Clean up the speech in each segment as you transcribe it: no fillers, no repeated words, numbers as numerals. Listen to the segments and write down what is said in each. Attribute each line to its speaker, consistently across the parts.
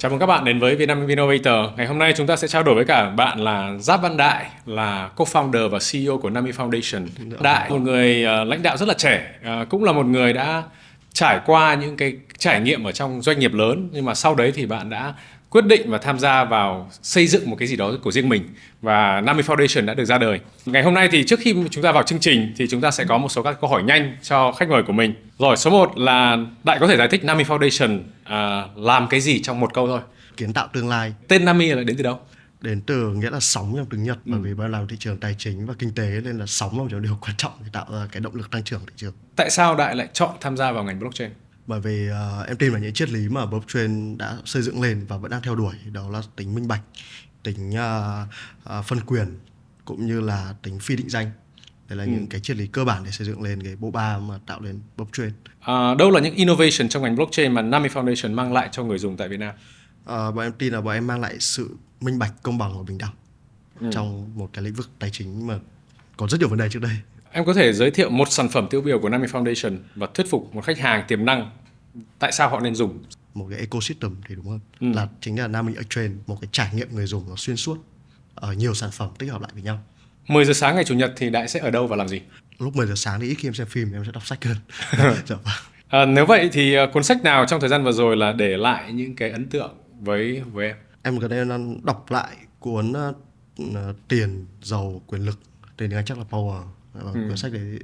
Speaker 1: Chào mừng các bạn đến với Vietnam Innovator. Ngày hôm nay chúng ta sẽ trao đổi với cả bạn là Giáp Văn Đại, là co-founder và CEO của Nami Foundation. Đại, một người lãnh đạo rất là trẻ, cũng là một người đã trải qua những cái trải nghiệm ở trong doanh nghiệp lớn, nhưng mà sau đấy thì bạn đã quyết định và tham gia vào xây dựng một cái gì đó của riêng mình, và Nami Foundation đã được ra đời. Ngày hôm nay thì trước khi chúng ta vào chương trình thì chúng ta sẽ có một số các câu hỏi nhanh cho khách mời của mình. Rồi, số 1 là Đại có thể giải thích Nami Foundation làm cái gì trong một câu thôi.
Speaker 2: Kiến tạo tương lai.
Speaker 1: Tên Nami là đến từ đâu?
Speaker 2: Đến từ nghĩa là sóng trong tiếng Nhật, bởi vì bạn làm thị trường tài chính và kinh tế nên là sóng là một điều quan trọng để tạo ra cái động lực tăng trưởng thị trường.
Speaker 1: Tại sao Đại lại chọn tham gia vào ngành blockchain?
Speaker 2: Bởi vì em tin vào những triết lý mà blockchain đã xây dựng lên và vẫn đang theo đuổi, đó là tính minh bạch, tính phân quyền cũng như là tính phi định danh. Đây là những cái triết lý cơ bản để xây dựng lên cái bộ ba mà tạo nên blockchain.
Speaker 1: Đâu là những innovation trong ngành blockchain mà Nami Foundation mang lại cho người dùng tại Việt Nam?
Speaker 2: Bọn em tin là bọn em mang lại sự minh bạch, công bằng và bình đẳng trong một cái lĩnh vực tài chính mà có rất nhiều vấn đề trước đây.
Speaker 1: Em có thể giới thiệu một sản phẩm tiêu biểu của Nami Foundation và thuyết phục một khách hàng tiềm năng tại sao họ nên dùng?
Speaker 2: Một cái ecosystem thì đúng hơn, là chính là Nami Exchange, một cái trải nghiệm người dùng nó xuyên suốt ở nhiều sản phẩm tích hợp lại với nhau.
Speaker 1: 10 giờ sáng ngày Chủ nhật thì Đại sẽ ở đâu và làm gì?
Speaker 2: Lúc 10 giờ sáng thì ít khi em xem phim, em sẽ đọc sách hơn. Dạ vâng.
Speaker 1: Nếu vậy thì cuốn sách nào trong thời gian vừa rồi là để lại những cái ấn tượng với em?
Speaker 2: Em gần đây đang đọc lại cuốn Tiền, Giàu, Quyền Lực, tên tiếng Anh chắc là Power. Cuốn sách đấy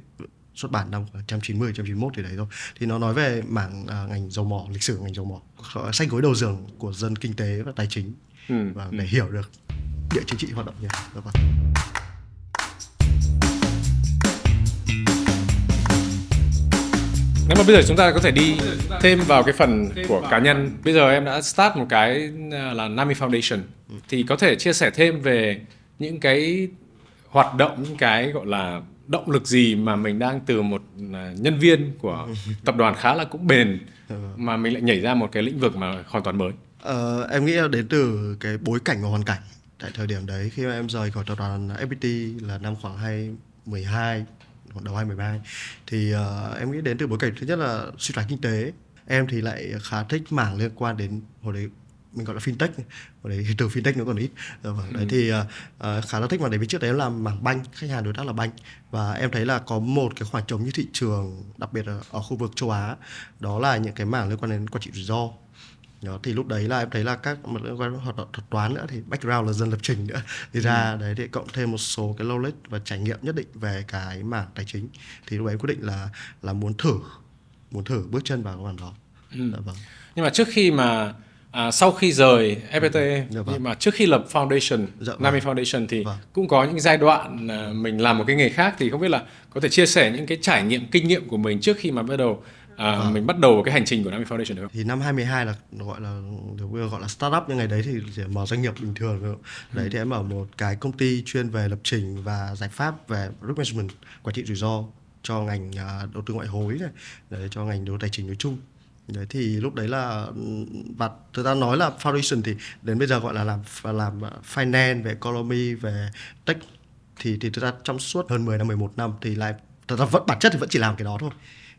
Speaker 2: xuất bản năm 1990, 1991 thì đấy thôi. Thì nó nói về mảng ngành dầu mỏ, lịch sử ngành dầu mỏ, sách gối đầu giường của dân kinh tế và tài chính, và để hiểu được địa chính trị hoạt động như thế. Dạ vâng.
Speaker 1: Nếu mà bây giờ chúng ta có thể đi thêm vào cái phần của cá nhân. Bây giờ em đã start một cái là Nami Foundation. Thì có thể chia sẻ thêm về những cái hoạt động, những cái gọi là động lực gì mà mình đang từ một nhân viên của tập đoàn khá là cũng bền mà mình lại nhảy ra một cái lĩnh vực mà hoàn toàn mới?
Speaker 2: Em nghĩ là đến từ cái bối cảnh và hoàn cảnh. Tại thời điểm đấy khi mà em rời khỏi tập đoàn FPT là năm khoảng 2012, khoảng đầu 2012, thì em nghĩ đến từ bối cảnh thứ nhất là suy thoái kinh tế. Em thì lại khá thích mảng liên quan đến, hồi đấy mình gọi là fintech, hồi đấy từ fintech nó còn ít. Đấy thì khá là thích mảng đấy, vì trước đấy em làm mảng banh, khách hàng đối tác là banh, và em thấy là có một cái khoảng trống như thị trường, đặc biệt ở khu vực châu Á, đó là những cái mảng liên quan đến quản trị rủi ro. Đó, thì lúc đấy là em thấy là các một liên quan hoạt động thuật toán nữa, thì background là dân lập trình nữa, thì ra đấy thì cộng thêm một số cái knowledge và trải nghiệm nhất định về cái mảng tài chính, thì lúc đấy em quyết định là muốn thử bước chân vào cái mảng đó. Vâng.
Speaker 1: Nhưng mà trước khi mà sau khi rời FPT,
Speaker 2: Vâng.
Speaker 1: nhưng mà trước khi lập foundation, Nami Foundation thì cũng có những giai đoạn mình làm một cái nghề khác, thì không biết là có thể chia sẻ những cái trải nghiệm, kinh nghiệm của mình trước khi mà bắt đầu mình bắt đầu cái hành trình của Nami Foundation được không?
Speaker 2: Thì năm 22 là gọi là startup, nhưng ngày đấy thì chỉ mở doanh nghiệp bình thường thôi. Đấy thì em mở một cái công ty chuyên về lập trình và giải pháp về risk management, quản trị rủi ro cho ngành đầu tư ngoại hối này, để cho ngành đầu tư tài chính nói chung. Đấy thì lúc đấy là, và thực ra nói là foundation thì đến bây giờ gọi là làm finance, về economy, về tech, thì thực ra trong suốt hơn 10 năm, 11 năm thì lại thực ra vẫn bản chất thì vẫn chỉ làm cái đó thôi,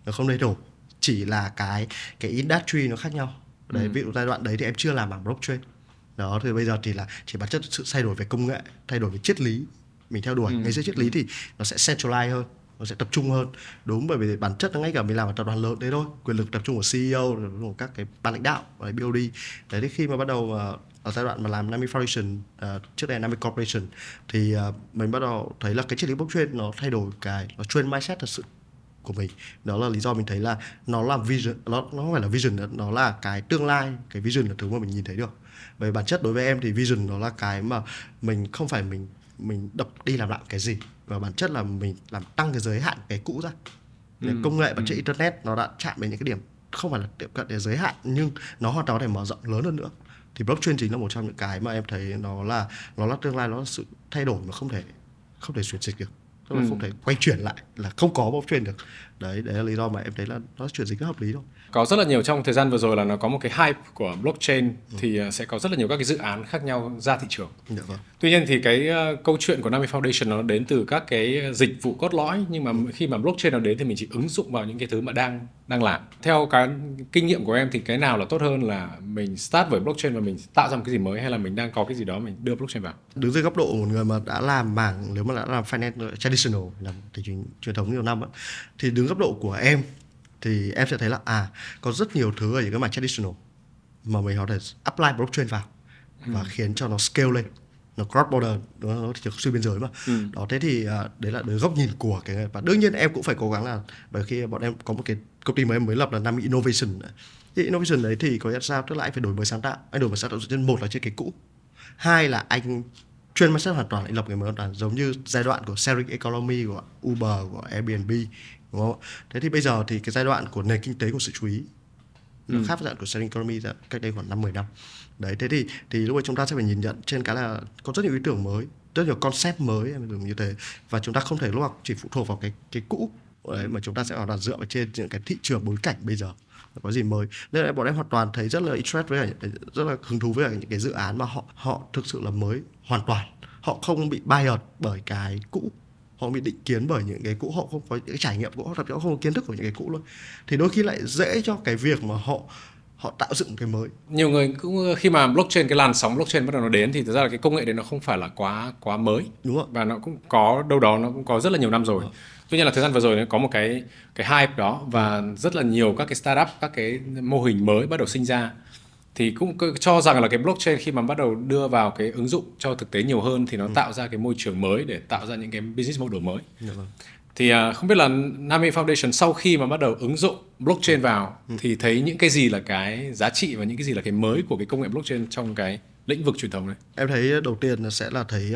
Speaker 2: nó không thay đổi, chỉ là cái industry nó khác nhau. Đấy, ví dụ giai đoạn đấy thì em chưa làm mảng blockchain. Đó, thì bây giờ thì là chỉ bản chất sự thay đổi về công nghệ, thay đổi về triết lý mình theo đuổi. Ngày xưa triết lý thì nó sẽ centralize hơn, nó sẽ tập trung hơn. Đúng, bởi vì bản chất là ngay cả mình làm ở tập đoàn lớn đấy thôi, quyền lực tập trung của CEO, của các cái ban lãnh đạo, BOD. Đấy, thì khi mà bắt đầu ở giai đoạn mà làm Nami Foundation, trước đây Nami Corporation, thì mình bắt đầu thấy là cái triết lý blockchain nó thay đổi nó train mindset thật sự của mình. Đó là lý do mình thấy là nó là vision, nó không phải là vision nữa, nó là cái tương lai. Cái vision là thứ mà mình nhìn thấy được. Bởi bản chất đối với em thì vision nó là cái mà mình không phải mình đập đi làm lại cái gì, và bản chất là mình làm tăng cái giới hạn cái cũ ra. Công nghệ bản chất internet nó đã chạm đến những cái điểm không phải là tiệm cận để giới hạn, nhưng nó hoàn toàn có thể mở rộng lớn hơn nữa. Thì blockchain chính là một trong những cái mà em thấy nó là tương lai, nó là sự thay đổi mà không thể chuyển dịch được. Không thể quay chuyển lại, là không có blockchain được. Đấy là lý do mà em thấy là nó chuyển dịch rất hợp lý thôi.
Speaker 1: Có rất là nhiều, trong thời gian vừa rồi là nó có một cái hype của blockchain, thì sẽ có rất là nhiều các cái dự án khác nhau ra thị trường.
Speaker 2: Dạ vâng.
Speaker 1: Tuy nhiên thì cái câu chuyện của Nami Foundation nó đến từ các cái dịch vụ cốt lõi, nhưng mà khi mà blockchain nó đến thì mình chỉ ứng dụng vào những cái thứ mà đang làm. Theo cái kinh nghiệm của em thì cái nào là tốt hơn, là mình start với blockchain và mình tạo ra một cái gì mới, hay là mình đang có cái gì đó mình đưa blockchain vào?
Speaker 2: Đứng dưới góc độ của một người mà đã làm mảng, nếu mà đã làm finance traditional, làm tài chính truyền thống nhiều năm á, thì đứng góc độ của em thì em sẽ thấy là có rất nhiều thứ ở những cái mảng traditional mà mình có thể apply blockchain vào và khiến cho nó scale lên, nó cross border, nó thì xuyên biên giới mà. Đó, thế thì đấy là góc nhìn của cái người. Và đương nhiên em cũng phải cố gắng là, bởi khi bọn em có một cái công ty mà em mới lập là Nami Innovation. Thì innovation đấy thì có nghĩa sao, tức là anh phải đổi mới sáng tạo. Anh đổi mới sáng tạo dựa trên, một là trên cái cũ, hai là anh chuyên mindset hoàn toàn, anh lập cái mới hoàn toàn, giống như giai đoạn của sharing economy của Uber, của Airbnb, đúng không? Thế thì bây giờ thì cái giai đoạn của nền kinh tế của sự chú ý nó khác với giai đoạn của sharing economy cách đây khoảng 5-10 năm. Đấy, thế thì lúc ấy chúng ta sẽ phải nhìn nhận trên cái là có rất nhiều ý tưởng mới, rất nhiều concept mới em dùng như thế, và chúng ta không thể lúc nào chỉ phụ thuộc vào cái cũ đấy, mà chúng ta sẽ hoàn toàn dựa vào trên những cái thị trường bối cảnh bây giờ có gì mới. Nên là bọn em hoàn toàn thấy rất là interest với cả, rất là hứng thú với cả những cái dự án mà họ thực sự là mới hoàn toàn, họ không bị biased bởi cái cũ, họ bị định kiến bởi những cái cũ, họ không có những cái trải nghiệm cũ, thậm chí họ không có kiến thức của những cái cũ luôn, thì đôi khi lại dễ cho cái việc mà họ tạo dựng cái mới.
Speaker 1: Nhiều người cũng khi mà blockchain, cái làn sóng blockchain bắt đầu nó đến thì thực ra là cái công nghệ đấy nó không phải là quá mới,
Speaker 2: Đúng không?
Speaker 1: và nó cũng có đâu đó, nó cũng có rất là nhiều năm rồi. Tuy nhiên là thời gian vừa rồi nó có một cái hype đó, và rất là nhiều các cái startup, các cái mô hình mới bắt đầu sinh ra, thì cũng cho rằng là cái blockchain khi mà bắt đầu đưa vào cái ứng dụng cho thực tế nhiều hơn thì nó tạo ra cái môi trường mới để tạo ra những cái business model mới. Thì không biết là Nami Foundation sau khi mà bắt đầu ứng dụng blockchain vào thì thấy những cái gì là cái giá trị và những cái gì là cái mới của cái công nghệ blockchain trong cái lĩnh vực truyền thống này?
Speaker 2: Em thấy đầu tiên sẽ là thấy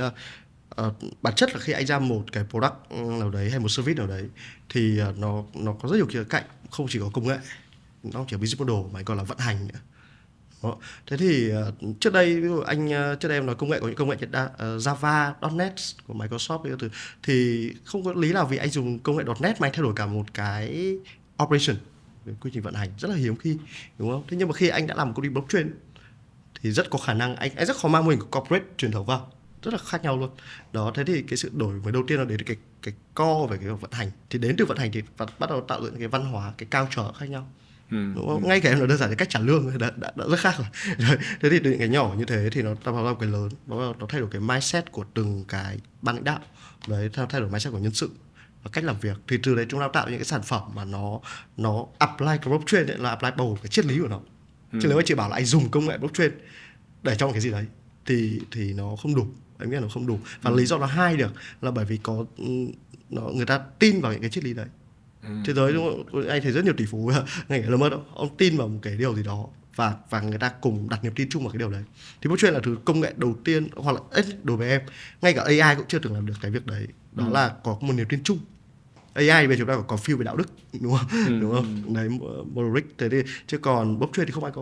Speaker 2: bản chất là khi anh ra một cái product nào đấy hay một service nào đấy thì nó có rất nhiều khía cạnh, không chỉ có công nghệ, nó không chỉ có business model mà còn là vận hành nữa. Đó. Thế thì trước đây ví dụ trước đây em nói công nghệ, có những công nghệ Java, .NET của Microsoft cái thứ, thì không có lý nào vì anh dùng công nghệ .NET mà anh thay đổi cả một cái operation, cái quy trình vận hành rất là hiếm khi, đúng không? Thế nhưng mà khi anh đã làm một công ty blockchain thì rất có khả năng anh rất khó mang mô hình của corporate truyền thống vào, rất là khác nhau luôn. Đó, thế thì cái sự đổi mới đầu tiên là đến cái core về cái vận hành, thì đến từ vận hành thì bắt đầu tạo dựng cái văn hóa, cái culture khác nhau. Đúng không? Ngay cả em nói đơn giản cái cách trả lương đã rất khác rồi. Thế thì từ những cái nhỏ như thế thì nó tạo ra cái lớn, nó thay đổi cái mindset của từng cái ban lãnh đạo đấy, thay đổi mindset của nhân sự và cách làm việc, thì từ đấy chúng ta tạo những cái sản phẩm mà nó apply cái blockchain ấy, là apply bao gồm cái triết lý của nó. Chứ nếu mà chỉ bảo là anh dùng công nghệ blockchain để trong cái gì đấy thì nó không đủ, anh biết nó không đủ. Và lý do nó hai được là bởi vì có người ta tin vào những cái triết lý đấy. Thế giới đúng không? Anh thấy rất nhiều tỷ phú ngay cả Elon Musk đó, ông tin vào một cái điều gì đó và người ta cùng đặt niềm tin chung vào cái điều đấy. Thì blockchain là thứ công nghệ đầu tiên, hoặc là đối với em, ngay cả AI cũng chưa từng làm được cái việc đấy. Đó là có một niềm tin chung. AI về chúng ta có feel về đạo đức, đúng không? Đúng không? Đấy, moral. Thế thì chứ còn blockchain thì không ai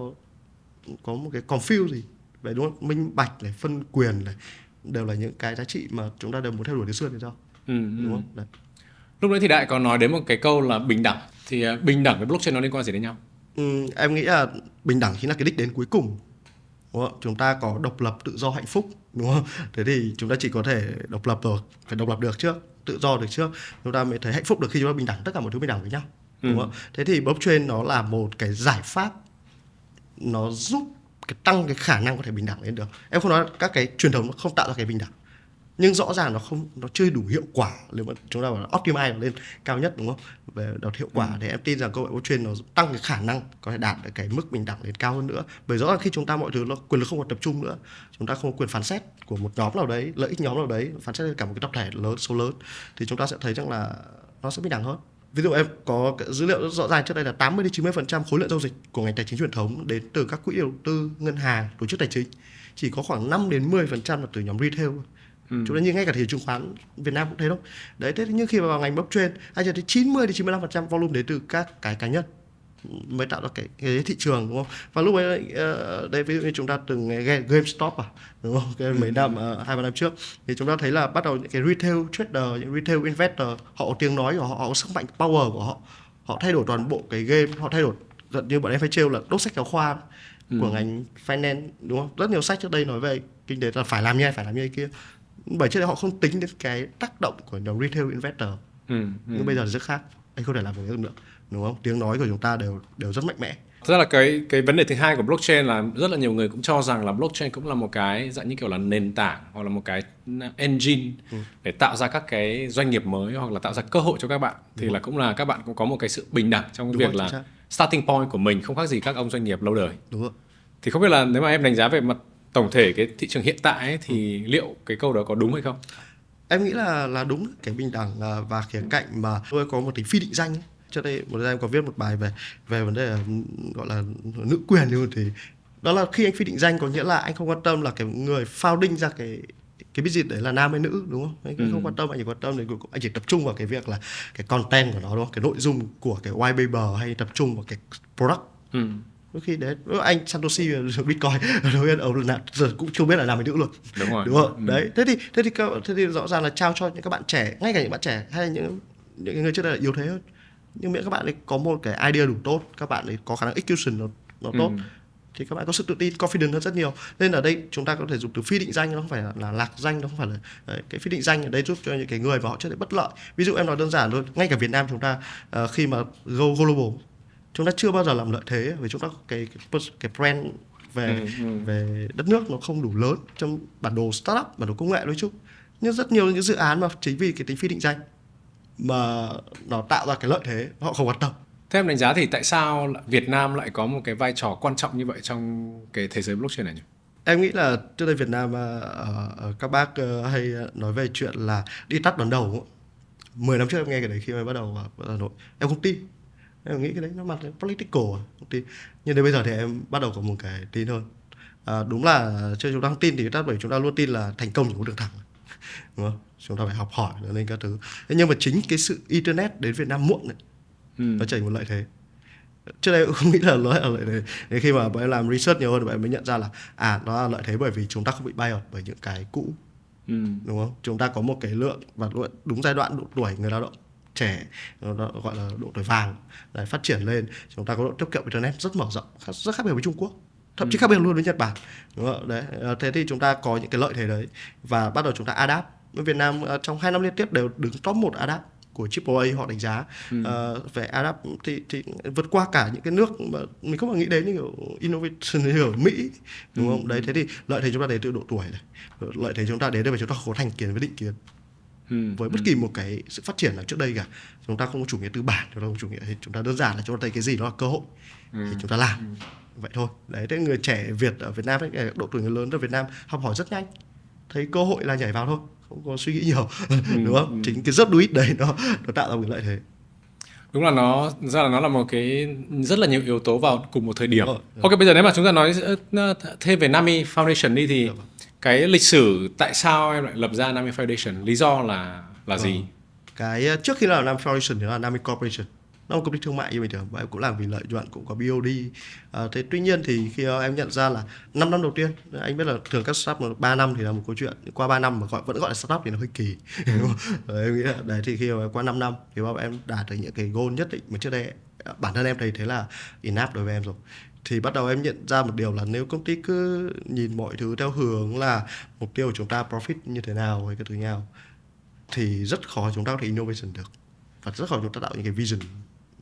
Speaker 2: có một cái confuse gì vậy, đúng không? Minh bạch này, phân quyền này đều là những cái giá trị mà chúng ta đều muốn theo đuổi từ xưa đến giờ. Đúng không? Đấy.
Speaker 1: Lúc đấy thì Đại có nói đến một cái câu là bình đẳng. Thì bình đẳng với blockchain nó liên quan gì đến nhau?
Speaker 2: Em nghĩ là bình đẳng chính là cái đích đến cuối cùng, đúng không? Chúng ta có độc lập, tự do, hạnh phúc, đúng không? Thế thì chúng ta chỉ có thể độc lập rồi, phải độc lập được trước, tự do được trước, chúng ta mới thấy hạnh phúc được khi chúng ta bình đẳng, tất cả mọi thứ bình đẳng với nhau, đúng không? Thế thì blockchain nó là một cái giải pháp, nó giúp tăng cái khả năng có thể bình đẳng lên được. Em không nói các cái truyền thống nó không tạo ra cái bình đẳng, nhưng rõ ràng nó chưa đủ hiệu quả. Nếu mà chúng ta bảo là optimize nó lên cao nhất, đúng không, về đạt hiệu quả, thì em tin rằng công nghệ blockchain nó tăng cái khả năng có thể đạt được cái mức bình đẳng lên cao hơn nữa. Bởi rõ ràng khi chúng ta mọi thứ quyền lực không còn tập trung nữa, chúng ta không có quyền phán xét của một nhóm nào đấy, lợi ích nhóm nào đấy, phán xét lên cả một cái tập thể lớn, số lớn, thì chúng ta sẽ thấy rằng là nó sẽ bình đẳng hơn. Ví dụ em có dữ liệu rất rõ ràng trước đây là 80-90% khối lượng giao dịch của ngành tài chính truyền thống đến từ các quỹ đầu tư, ngân hàng, tổ chức tài chính. Chỉ có khoảng 5-10% là từ nhóm retail. Chúng ta như ngay cả thị trường chứng khoán Việt Nam cũng thế đâu. Đấy, thế nhưng khi mà vào ngành blockchain, anh thấy 90-95% volume đến từ các cái cá nhân mới tạo ra cái thị trường, đúng không? Và lúc ấy đây ví dụ như chúng ta từng nghe GameStop đúng không? Cái mấy năm 2-3 năm trước thì chúng ta thấy là bắt đầu những cái retail trader, những retail investor, họ có tiếng nói của họ có sức mạnh power của họ thay đổi toàn bộ cái game, họ thay đổi gần như bọn em phải trêu là đốt sách giáo khoa của ngành finance, đúng không? Rất nhiều sách trước đây nói về kinh tế là phải làm như này kia. Bởi trước đây họ không tính đến cái tác động của nhóm retail investor. Nhưng bây giờ thì rất khác, anh không thể làm được nữa. đúng không? Tiếng nói của chúng ta đều rất mạnh mẽ.
Speaker 1: Thật ra là cái vấn đề thứ hai của blockchain là rất là nhiều người cũng cho rằng là blockchain cũng là một cái dạng như kiểu là nền tảng hoặc là một cái engine để tạo ra các cái doanh nghiệp mới hoặc là tạo ra cơ hội cho các bạn. Thì là cũng là các bạn cũng có một cái sự bình đẳng trong cái việc là starting point của mình không khác gì các ông doanh nghiệp lâu đời.
Speaker 2: Đúng rồi.
Speaker 1: Thì không biết là nếu mà em đánh giá về mặt tổng thể cái thị trường hiện tại ấy, thì liệu cái câu đó có đúng hay không?
Speaker 2: Em nghĩ là đúng cái bình đẳng và khía cạnh mà tôi có một tính phi định danh ấy. Trước đây một em có viết một bài về vấn đề gọi là nữ quyền như thì đó là khi anh phi định danh có nghĩa là anh không quan tâm là cái người founding ra cái business đấy là nam hay nữ, đúng không? Anh không quan tâm, anh chỉ quan tâm đến anh chỉ tập trung vào cái việc là cái content của nó, đúng không? Cái nội dung của cái white paper hay tập trung vào cái product. Đôi khi đấy anh Satoshi Bitcoin đối với ông là giờ cũng chưa biết là nam hay nữ luôn, đúng không? Đấy, thế thì rõ ràng là trao cho những các bạn trẻ, ngay cả những bạn trẻ hay những người trước đây là yếu thế hơn, nhưng miễn các bạn ấy có một cái idea đủ tốt, các bạn ấy có khả năng execution nó tốt, thì các bạn có sự tự tin, confident hơn rất nhiều. Nên ở đây chúng ta có thể dùng từ phi định danh, nó không phải là lạc danh, nó không phải là đấy, cái phi định danh ở đây giúp cho những cái người mà họ chưa thấy bất lợi. Ví dụ em nói đơn giản thôi, ngay cả Việt Nam chúng ta khi mà go global, chúng ta chưa bao giờ làm lợi thế vì chúng ta cái brand về đất nước nó không đủ lớn trong bản đồ startup, bản đồ công nghệ nói chung. Nhưng rất nhiều những dự án mà chính vì cái tính phi định danh mà nó tạo ra cái lợi thế họ không quan tâm.
Speaker 1: Thế em đánh giá thì tại sao Việt Nam lại có một cái vai trò quan trọng như vậy trong cái thế giới blockchain này nhỉ?
Speaker 2: Em nghĩ là trước đây Việt Nam các bác hay nói về chuyện là đi tắt đón đầu. 10 năm trước em nghe cái đấy khi mà bắt đầu ở Hà Nội, em không tin. Em nghĩ cái đấy nó mặt political, không tin. Nhưng đến bây giờ thì em bắt đầu có một cái tin hơn. Đúng là chưa chúng ta không tin thì bởi chúng ta luôn tin là thành công chỉ có đường thẳng, đúng không? Chúng ta phải học hỏi nên các thứ. Thế nhưng mà chính cái sự internet đến Việt Nam muộn này, nó trở thành một lợi thế. Trước đây cũng không nghĩ là nó là lợi thế. Đến khi mà bọn em làm research nhiều hơn, bọn em mới nhận ra là nó là lợi thế bởi vì chúng ta không bị bias bởi những cái cũ, đúng không? Chúng ta có một cái lượng và đúng giai đoạn độ tuổi người lao động trẻ, nó gọi là độ tuổi vàng để phát triển lên, chúng ta có độ tiếp cận internet rất mở rộng, rất khác biệt với Trung Quốc, thậm chí khác biệt luôn với Nhật Bản, đúng không? Đấy, thế thì chúng ta có những cái lợi thế đấy và bắt đầu chúng ta adapt. Việt Nam trong 2 năm liên tiếp đều đứng top 1 adapt của AAA họ đánh giá về adapt thì vượt qua cả những cái nước mà mình không bao nghĩ đến như kiểu innovation như ở Mỹ, đúng không? Đấy, thế thì lợi thế chúng ta đến từ độ tuổi này, lợi thế chúng ta đến đây vì chúng ta không có thành kiến với định kiến. Với bất kỳ một cái sự phát triển nào trước đây cả, chúng ta không có chủ nghĩa tư bản, chúng ta không chủ nghĩa, chúng ta đơn giản là chúng ta thấy cái gì đó là cơ hội thì chúng ta làm vậy thôi. Đấy, thế người trẻ Việt ở Việt Nam ấy, độ tuổi người lớn ở Việt Nam học hỏi rất nhanh, thấy cơ hội là nhảy vào thôi, không có suy nghĩ nhiều, đúng không? Chính cái rất do it đấy nó tạo ra một lợi thế.
Speaker 1: Đúng là nó là một cái rất là nhiều yếu tố vào cùng một thời điểm. Ok, bây giờ nếu mà chúng ta nói thêm về Nami Foundation đi thì cái lịch sử tại sao em lại lập ra Nami Foundation, lý do là gì?
Speaker 2: Cái trước khi làm Nami Foundation thì là Nami Corporation, nó là một công ty thương mại như bình thường, và em cũng làm vì lợi nhuận, cũng có BOD. Thế tuy nhiên thì khi em nhận ra là 5 năm đầu tiên, anh biết là thường các startup 3 năm thì là một câu chuyện, qua 3 năm mà vẫn gọi là startup thì nó hơi kỳ. Em nghĩ là đấy, thì khi mà qua 5 năm thì bao em đạt được những cái goal nhất định mà trước đây bản thân em thấy thế là enough đối với em rồi. Thì bắt đầu em nhận ra một điều là nếu công ty cứ nhìn mọi thứ theo hướng là mục tiêu của chúng ta profit như thế nào hay cái thứ nào thì rất khó chúng ta có thể innovation được, và rất khó chúng ta tạo những cái vision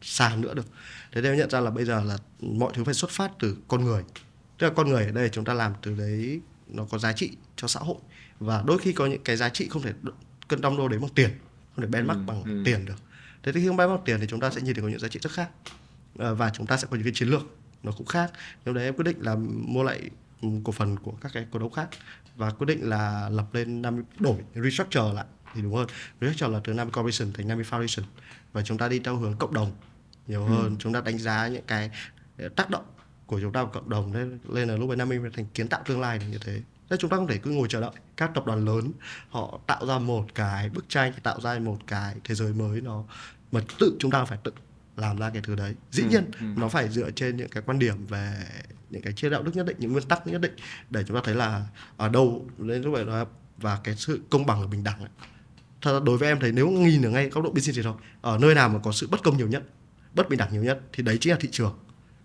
Speaker 2: xa nữa được. Thế nên em nhận ra là bây giờ là mọi thứ phải xuất phát từ con người. Tức là con người ở đây chúng ta làm từ đấy nó có giá trị cho xã hội, và đôi khi có những cái giá trị không thể cân đong đo đếm bằng tiền, không thể benchmark bằng tiền được. Thế thì khi không benchmark bằng tiền thì chúng ta sẽ nhìn thấy có những giá trị rất khác, và chúng ta sẽ có những cái chiến lược nó cũng khác. Nếu đấy em quyết định là mua lại cổ phần của các cái cổ đông khác và quyết định là lập lên đổi restructure lại thì đúng hơn. Restructure là từ Nami Corporation thành Nami Foundation, và chúng ta đi theo hướng cộng đồng nhiều hơn. Chúng ta đánh giá những cái tác động của chúng ta vào cộng đồng, nên là lúc ấy Nami thành kiến tạo tương lai như thế. Thế chúng ta không thể cứ ngồi chờ đợi các tập đoàn lớn họ tạo ra một cái bức tranh, tạo ra một cái thế giới mới, nó mà chúng ta phải tự làm ra cái thứ đấy. Dĩ nhiên nó phải dựa trên những cái quan điểm về những cái chế đạo đức nhất định, những nguyên tắc nhất định, để chúng ta thấy là ở đâu nên lúc vậy đó, và cái sự công bằng và bình đẳng ấy. Thật ra đối với em thấy nếu nhìn ở ngay góc độ business thì thôi, ở nơi nào mà có sự bất công nhiều nhất, bất bình đẳng nhiều nhất thì đấy chính là thị trường.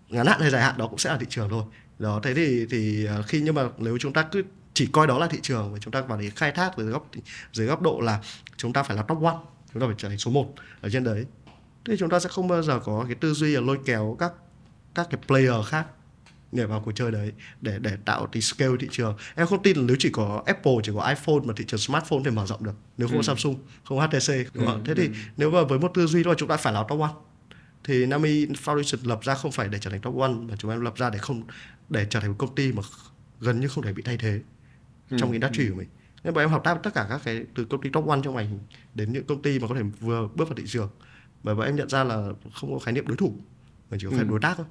Speaker 2: Ngắn hạn hay dài hạn đó cũng sẽ là thị trường thôi. Đó, thế thì khi nhưng mà nếu chúng ta cứ chỉ coi đó là thị trường và chúng ta vào để khai thác dưới góc độ là chúng ta phải là top one, chúng ta phải trở thành số 1 ở trên đấy, Thế chúng ta sẽ không bao giờ có cái tư duy là lôi kéo các cái player khác nhảy vào cuộc chơi đấy để tạo tí scale thị trường. Em không tin là nếu chỉ có Apple, chỉ có iPhone mà thị trường smartphone thì mở rộng được, nếu không có Samsung, không có HTC, đúng không? Thế thì nếu mà với một tư duy đó chúng ta phải là top one, thì Nami Foundation lập ra không phải để trở thành top one, mà chúng em lập ra để trở thành một công ty mà gần như không thể bị thay thế trong cái industry của mình. Nên bọn em hợp tác với tất cả các cái từ công ty top one trong ngành đến những công ty mà có thể vừa bước vào thị trường, bởi bọn em nhận ra là không có khái niệm đối thủ mà chỉ có khái đối tác thôi.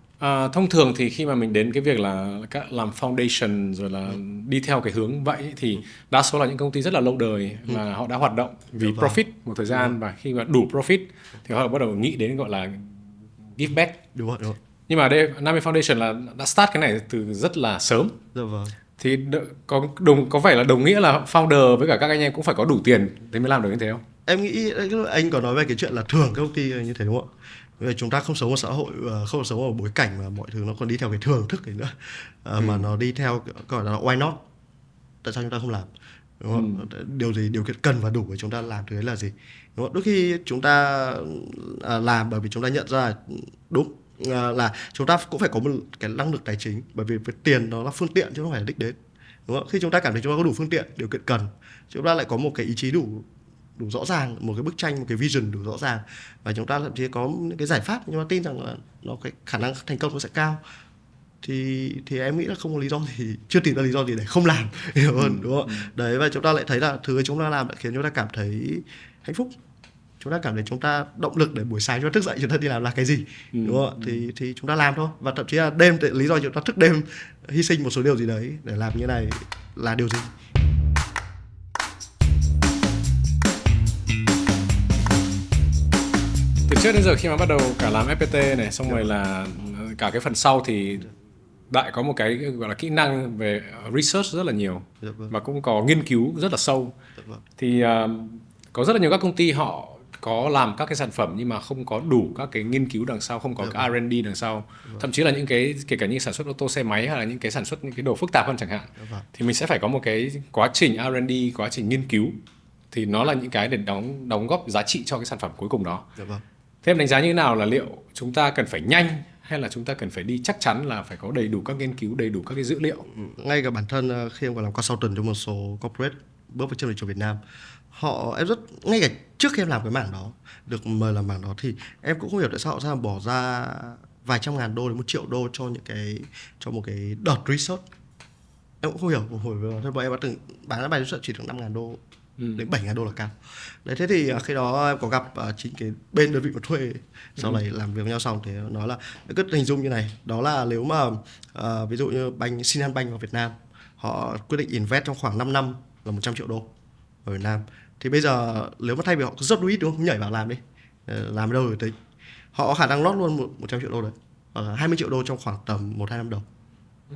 Speaker 1: Thông thường thì khi mà mình đến cái việc là làm foundation rồi là đi theo cái hướng vậy thì đa số là những công ty rất là lâu đời mà họ đã hoạt động vì profit một thời gian, và khi mà đủ profit thì họ bắt đầu nghĩ đến gọi là give back.
Speaker 2: Đúng rồi.
Speaker 1: Nhưng mà đây Nami Foundation là đã start cái này từ rất là sớm.
Speaker 2: Dạ vâng.
Speaker 1: Thì có phải là đồng nghĩa là founder với cả các anh em cũng phải có đủ tiền thế mới làm được như thế không?
Speaker 2: Em nghĩ anh có nói về cái chuyện là thường các công ty như thế đúng không ạ? Vì chúng ta không sống ở xã hội, không sống ở bối cảnh mà mọi thứ nó còn đi theo cái thường thức ấy nữa, mà nó đi theo gọi là why not, tại sao chúng ta không làm, đúng không? Điều kiện cần và đủ để chúng ta làm thứ ấy là gì, đúng không? Đôi khi chúng ta làm bởi vì chúng ta nhận ra là đúng là chúng ta cũng phải có một cái năng lực tài chính, bởi vì cái tiền đó là phương tiện chứ không phải là đích đến, đúng không? Khi chúng ta cảm thấy chúng ta có đủ phương tiện, điều kiện cần, chúng ta lại có một cái ý chí đủ rõ ràng, một cái bức tranh, một cái vision đủ rõ ràng, và chúng ta thậm chí có những cái giải pháp, nhưng mà tin rằng là cái khả năng thành công nó sẽ cao, thì em nghĩ là không có lý do gì, chưa tìm ra lý do gì để không làm nhiều hơn, đúng không? Đấy, và chúng ta lại thấy là thứ chúng ta làm lại khiến chúng ta cảm thấy hạnh phúc, chúng ta cảm thấy chúng ta động lực để buổi sáng chúng ta thức dậy chúng ta đi làm là cái gì, đúng không? Thì chúng ta làm thôi, và thậm chí là đêm, lý do chúng ta thức đêm hy sinh một số điều gì đấy để làm như này là điều gì.
Speaker 1: Từ trước đến giờ khi mà bắt đầu cả làm FPT này, xong rồi là cả cái phần sau thì Đại có một cái gọi là kỹ năng về research rất là nhiều, và cũng có nghiên cứu rất là sâu. Thì có rất là nhiều các công ty họ có làm các cái sản phẩm nhưng mà không có đủ các cái nghiên cứu đằng sau, không có cái R&D đằng sau. Thậm chí là những cái kể cả những sản xuất ô tô xe máy hay là những cái sản xuất những cái đồ phức tạp hơn chẳng hạn, thì mình sẽ phải có một cái quá trình R&D, quá trình nghiên cứu, thì nó là những cái để đóng góp giá trị cho cái sản phẩm cuối cùng đó. Thế em đánh giá như thế nào là liệu chúng ta cần phải nhanh hay là chúng ta cần phải đi chắc chắn là phải có đầy đủ các nghiên cứu, đầy đủ các cái dữ liệu?
Speaker 2: Ngay cả bản thân khi em còn làm consultant cho một số corporate bước vào trên thị trường Việt Nam, ngay cả trước khi em làm cái mảng đó, được mời làm mảng đó, thì em cũng không hiểu tại sao họ sẽ bỏ ra vài trăm ngàn đô đến 1 triệu đô cho một cái đợt research. Em cũng không hiểu. Thế bọn em đã từng bán ra bài research chỉ được 5.000 đô đến 7.000 đô là cao. Đấy, thế thì khi đó em có gặp chính cái bên đơn vị mà thuê, sau này làm việc với nhau xong thì nói là cứ hình dung như này, đó là nếu mà ví dụ như Shinhan Bank vào Việt Nam, họ quyết định invest trong khoảng 5 năm là 100 triệu đô ở Việt Nam, thì bây giờ nếu mà thay vì họ cứ rất đuít, đúng không, nhảy vào làm đi, làm đâu rồi tính, họ có khả năng lót luôn 100 triệu đô đấy, 20 triệu đô trong khoảng tầm 1-2 năm đầu